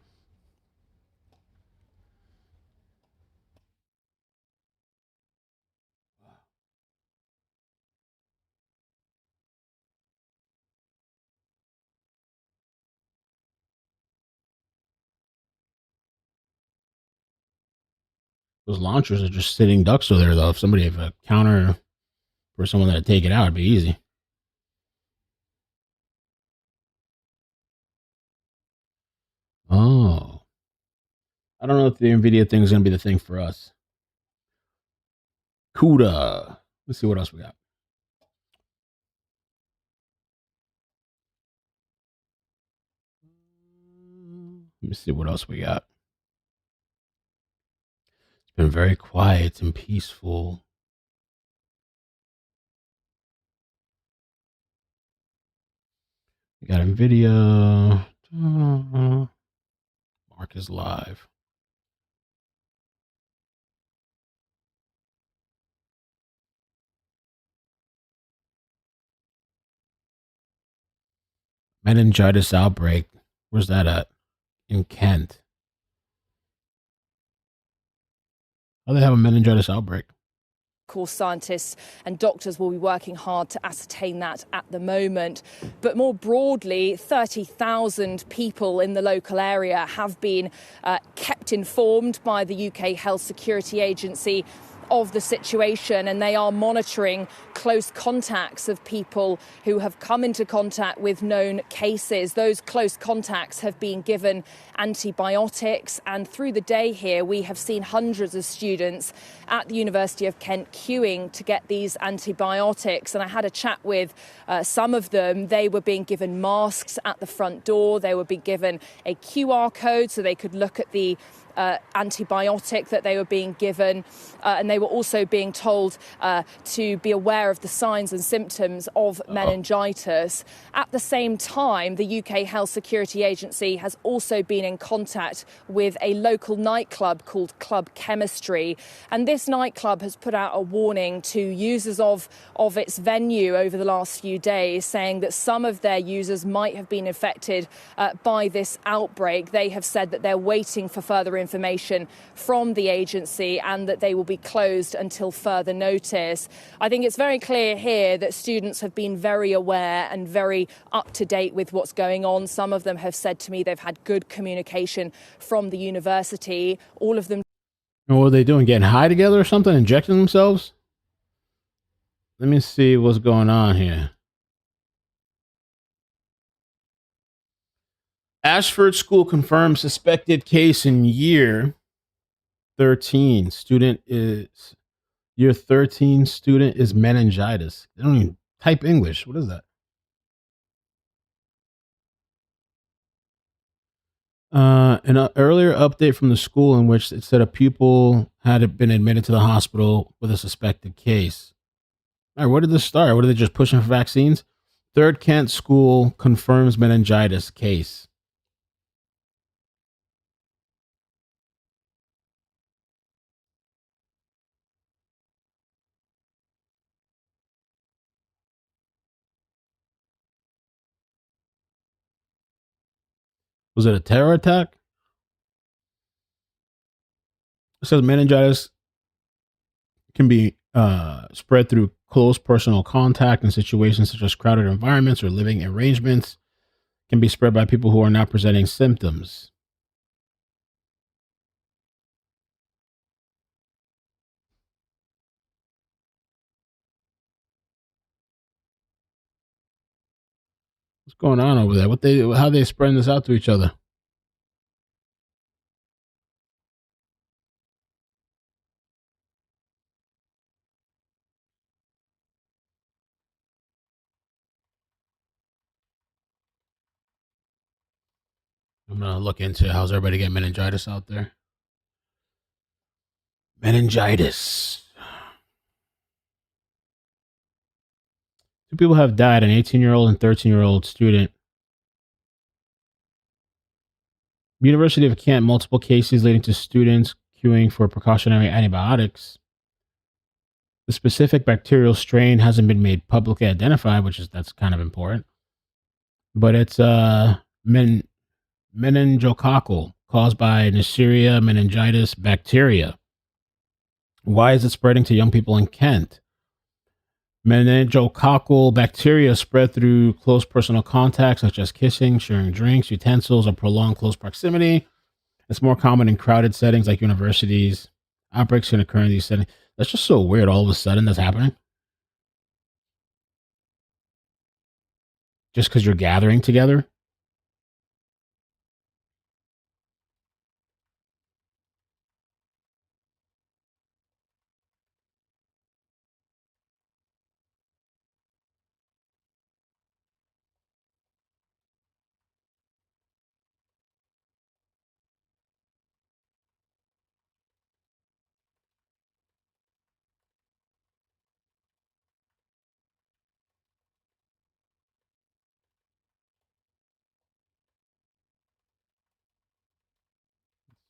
Those launchers are just sitting ducks over there, though. If somebody have a counter for someone that take it out, it'd be easy. I don't know if the NVIDIA thing is going to be the thing for us. CUDA. Let's see what else we got. Let me see what else we got. It's been very quiet and peaceful. We got NVIDIA. Mark is live. Meningitis outbreak. Where's that at? In Kent. How do they have a meningitis outbreak? Of course, scientists and doctors will be working hard to ascertain that at the moment. But more broadly, 30,000 people in the local area have been kept informed by the UK Health Security Agency of the situation, and they are monitoring close contacts of people who have come into contact with known cases. Those close contacts have been given antibiotics, and through the day here we have seen hundreds of students at the University of Kent queuing to get these antibiotics. And I had a chat with some of them. They were being given masks at the front door. They were being given a QR code so they could look at the antibiotic that they were being given, and they were also being told to be aware of the signs and symptoms of meningitis. At the same time, the UK Health Security Agency has also been in contact with a local nightclub called Club Chemistry, and this nightclub has put out a warning to users of its venue over the last few days, saying that some of their users might have been affected by this outbreak. They have said that they're waiting for further information from the agency and that they will be closed until further notice. I think it's very clear here that students have been very aware and very up to date with what's going on. Some of them have said to me they've had good communication from the university. All of them. And what are they doing? Getting high together or something? Injecting themselves? Let me see what's going on here. Ashford School confirms suspected case in year 13. Year 13 student is meningitis. They don't even type English. What is that? An earlier update from the school in which it said a pupil had been admitted to the hospital with a suspected case. All right, where did this start? What are they just pushing for vaccines? Third Kent School confirms meningitis case. Was it a terror attack? It says meningitis can be spread through close personal contact in situations such as crowded environments or living arrangements. Can be spread by people who are not presenting symptoms. What's going on over there? How they spreading this out to each other? I'm gonna look into how's everybody getting meningitis out there. Meningitis. 2 people have died, an 18-year-old and 13-year-old student. University of Kent, multiple cases leading to students queuing for precautionary antibiotics. The specific bacterial strain hasn't been made publicly identified, that's kind of important. But it's meningococcal, caused by Neisseria meningitis bacteria. Why is it spreading to young people in Kent? Meningococcal bacteria spread through close personal contact, such as kissing, sharing drinks, utensils, or prolonged close proximity. It's more common in crowded settings like universities. Outbreaks can occur in these settings. That's just so weird. All of a sudden, that's happening. Just because you're gathering together.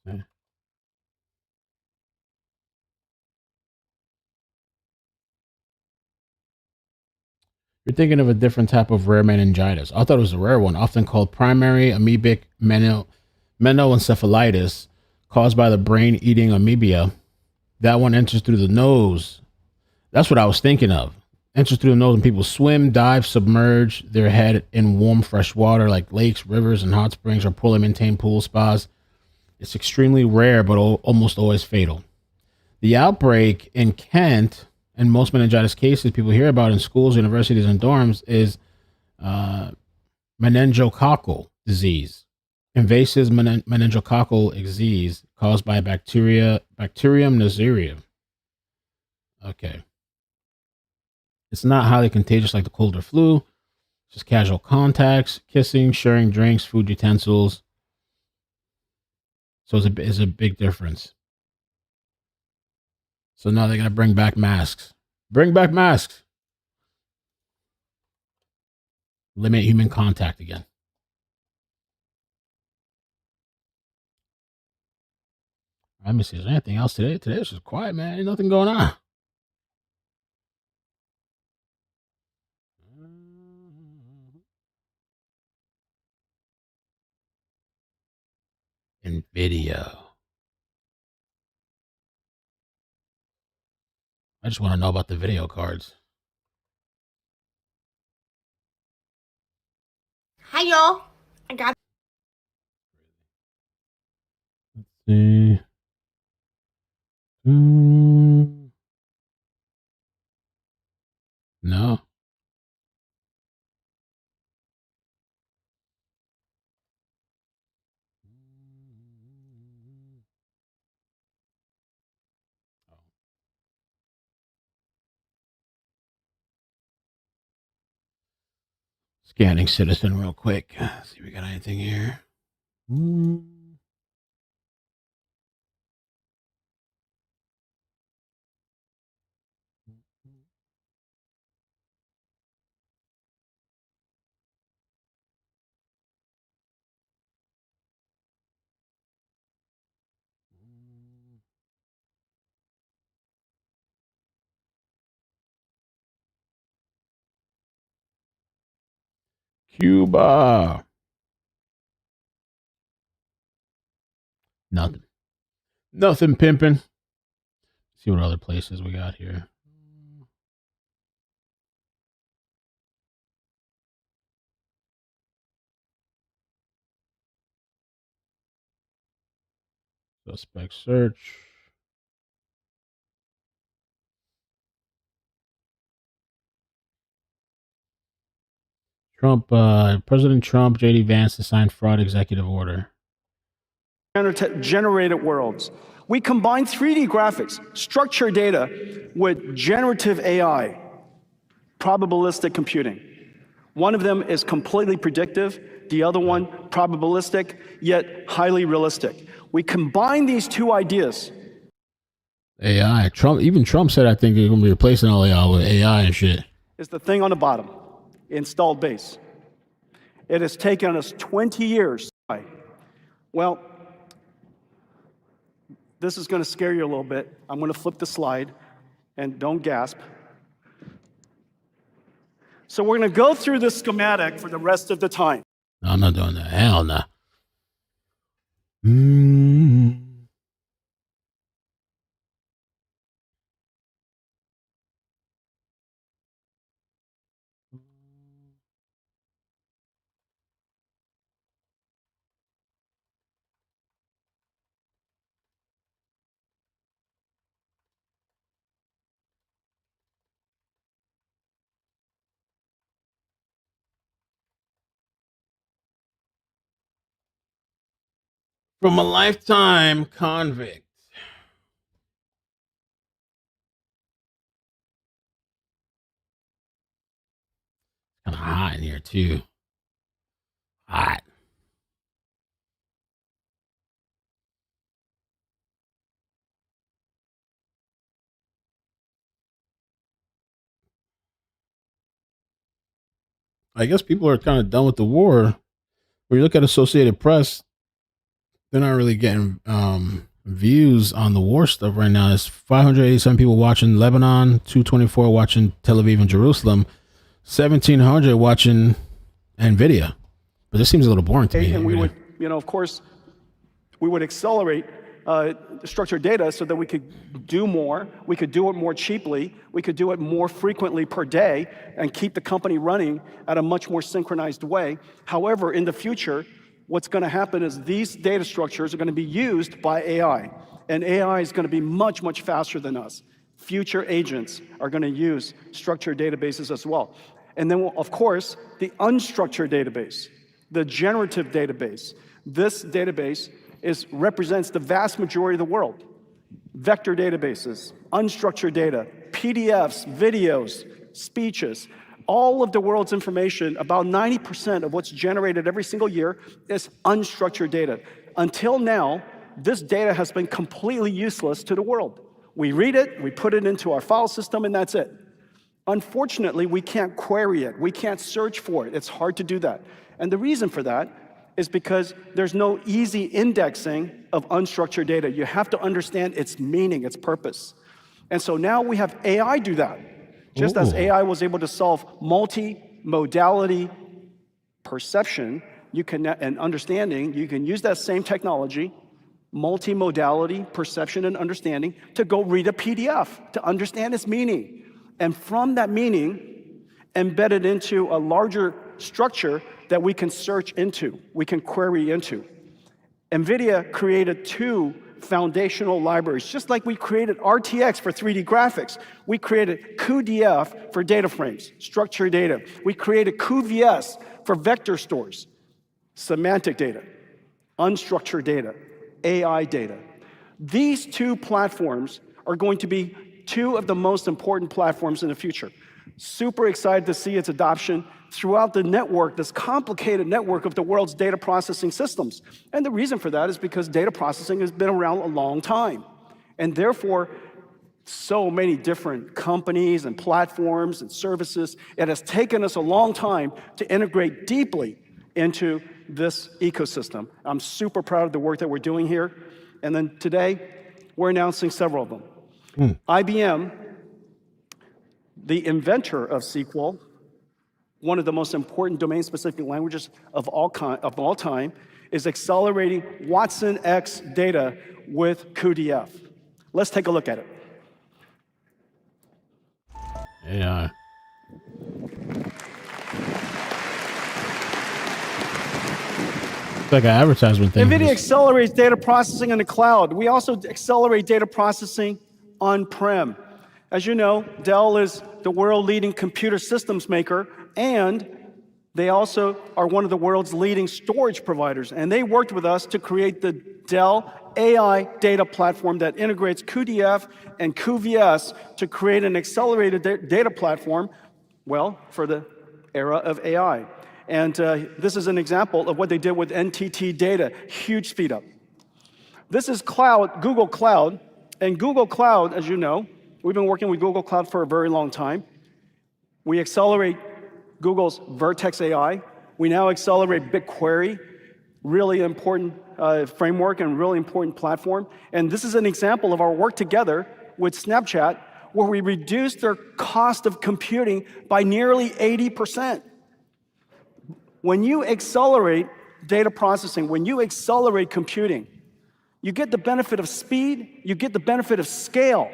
Yeah. You're thinking of a different type of rare meningitis. I thought it was a rare one, often called primary amoebic meningoencephalitis, caused by the brain-eating amoeba. That one enters through the nose. That's what I was thinking of. Enters through the nose when people swim, dive, submerge their head in warm, fresh water like lakes, rivers, and hot springs, or poorly maintained pool spas. It's extremely rare, but almost always fatal. The outbreak in Kent, and most meningitis cases people hear about in schools, universities, and dorms, is meningococcal disease, invasive meningococcal disease caused by Bacterium Neisseria. Okay. It's not highly contagious like the cold or flu. It's just casual contacts, kissing, sharing drinks, food utensils. So it's a big difference. So now they're going to bring back masks. Bring back masks. Limit human contact again. Let me see. Is there anything else today? Today was just quiet, man. Ain't nothing going on. In video. I just want to know about the video cards. Hi, y'all. I got. See. No. Scanning citizen real quick. See if we got anything here. Cuba. Nothing. Nothing pimping. See what other places we got here. Suspect search. Trump, President Trump, J.D. Vance to sign fraud executive order. Generated worlds. We combine 3D graphics, structured data with generative AI, probabilistic computing. One of them is completely predictive, the other one probabilistic, yet highly realistic. We combine these two ideas. AI. Even Trump said, I think they're going to be replacing all AI with AI and shit. Is the thing on the bottom, installed base. It has taken us 20 years. Well, this is going to scare you a little bit. I'm going to flip the slide, and don't gasp. So we're going to go through this schematic for the rest of the time. No, I'm not doing that. Hell no. From a lifetime convict. Kind of hot in here, too. Hot. I guess people are kind of done with the war. When you look at Associated Press, they're not really getting views on the war stuff right now. It's 587 people watching Lebanon, 224 watching Tel Aviv and Jerusalem, 1,700 watching NVIDIA. But this seems a little boring to me. And we would, of course, we would accelerate structured data so that we could do more, we could do it more cheaply, we could do it more frequently per day, and keep the company running at a much more synchronized way. However, in the future, what's going to happen is these data structures are going to be used by AI, and AI is going to be much, much faster than us. Future agents are going to use structured databases as well. And then, of course, the unstructured database, the generative database. This database represents the vast majority of the world. Vector databases, unstructured data, PDFs, videos, speeches, all of the world's information, about 90% of what's generated every single year is unstructured data. Until now, this data has been completely useless to the world. We read it, we put it into our file system, and that's it. Unfortunately, we can't query it. We can't search for it. It's hard to do that. And the reason for that is because there's no easy indexing of unstructured data. You have to understand its meaning, its purpose. And so now we have AI do that. Just as AI was able to solve multi-modality perception and understanding, you can use that same technology, multi-modality perception and understanding, to go read a PDF, to understand its meaning. And from that meaning, embed it into a larger structure that we can search into, we can query into. NVIDIA created two foundational libraries, just like we created RTX for 3D graphics. We created cuDF for data frames, structured data. We created cuVS for vector stores, semantic data, unstructured data, AI data. These two platforms are going to be two of the most important platforms in the future. Super excited to see its adoption throughout the network, this complicated network of the world's data processing systems. And the reason for that is because data processing has been around a long time. And therefore, so many different companies and platforms and services, it has taken us a long time to integrate deeply into this ecosystem. I'm super proud of the work that we're doing here. And then today, we're announcing several of them. IBM, the inventor of SQL, one of the most important domain-specific languages of all time, is accelerating Watson X data with cuDF. Let's take a look at it. AI. It's like an advertisement thing. NVIDIA accelerates data processing in the cloud. We also accelerate data processing on-prem. As you know, Dell is the world-leading computer systems maker, and they also are one of the world's leading storage providers. And they worked with us to create the Dell AI data platform that integrates cuDF and cuVS to create an accelerated data platform, well, for the era of AI. And this is an example of what they did with NTT Data, huge speed up. This is cloud, Google Cloud, and Google Cloud, as you know, we've been working with Google Cloud for a very long time. We accelerate Google's Vertex AI. We now accelerate BigQuery, really important framework and really important platform. And this is an example of our work together with Snapchat, where we reduced their cost of computing by nearly 80%. When you accelerate data processing, when you accelerate computing, you get the benefit of speed, you get the benefit of scale,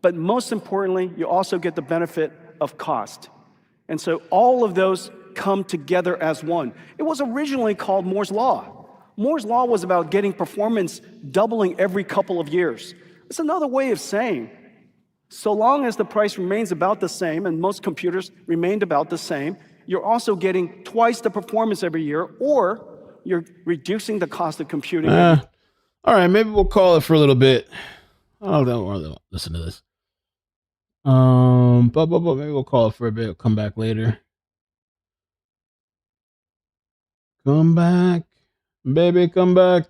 but most importantly, you also get the benefit of cost. And so all of those come together as one. It was originally called Moore's Law. Moore's Law was about getting performance doubling every couple of years. It's another way of saying, so long as the price remains about the same, and most computers remained about the same, you're also getting twice the performance every year, or you're reducing the cost of computing. All right, maybe we'll call it for a little bit. Oh, don't listen to this. But maybe we'll call it for a bit. We'll come back later. Come back, baby, come back.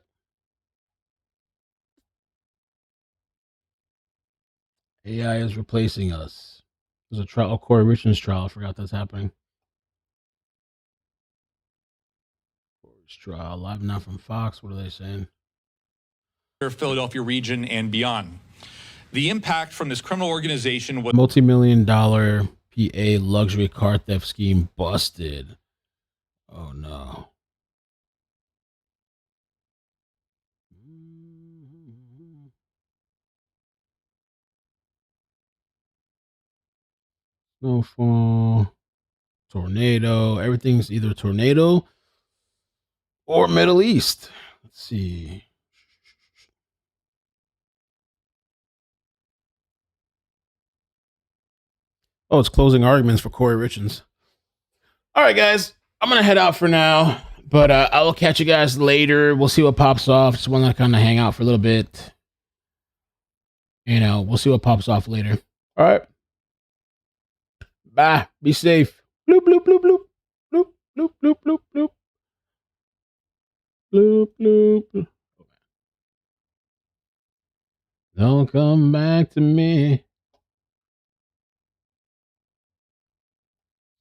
AI is replacing us. There's a trial, a Corey Richards trial. I forgot that's happening. Trial live now from Fox. What are they saying? Philadelphia region and beyond. The impact from this criminal organization was multi-million-dollar PA luxury car theft scheme busted. Oh no. Snowfall, tornado. Everything's either tornado or Middle East. Let's see. Oh, it's closing arguments for Corey Richards. All right, guys. I'm going to head out for now, but I will catch you guys later. We'll see what pops off. Just want to kind of hang out for a little bit. You know, we'll see what pops off later. All right. Bye. Be safe. Bloop, bloop, bloop, bloop. Bloop, bloop, bloop, bloop, bloop. Bloop, bloop, bloop. Don't come back to me.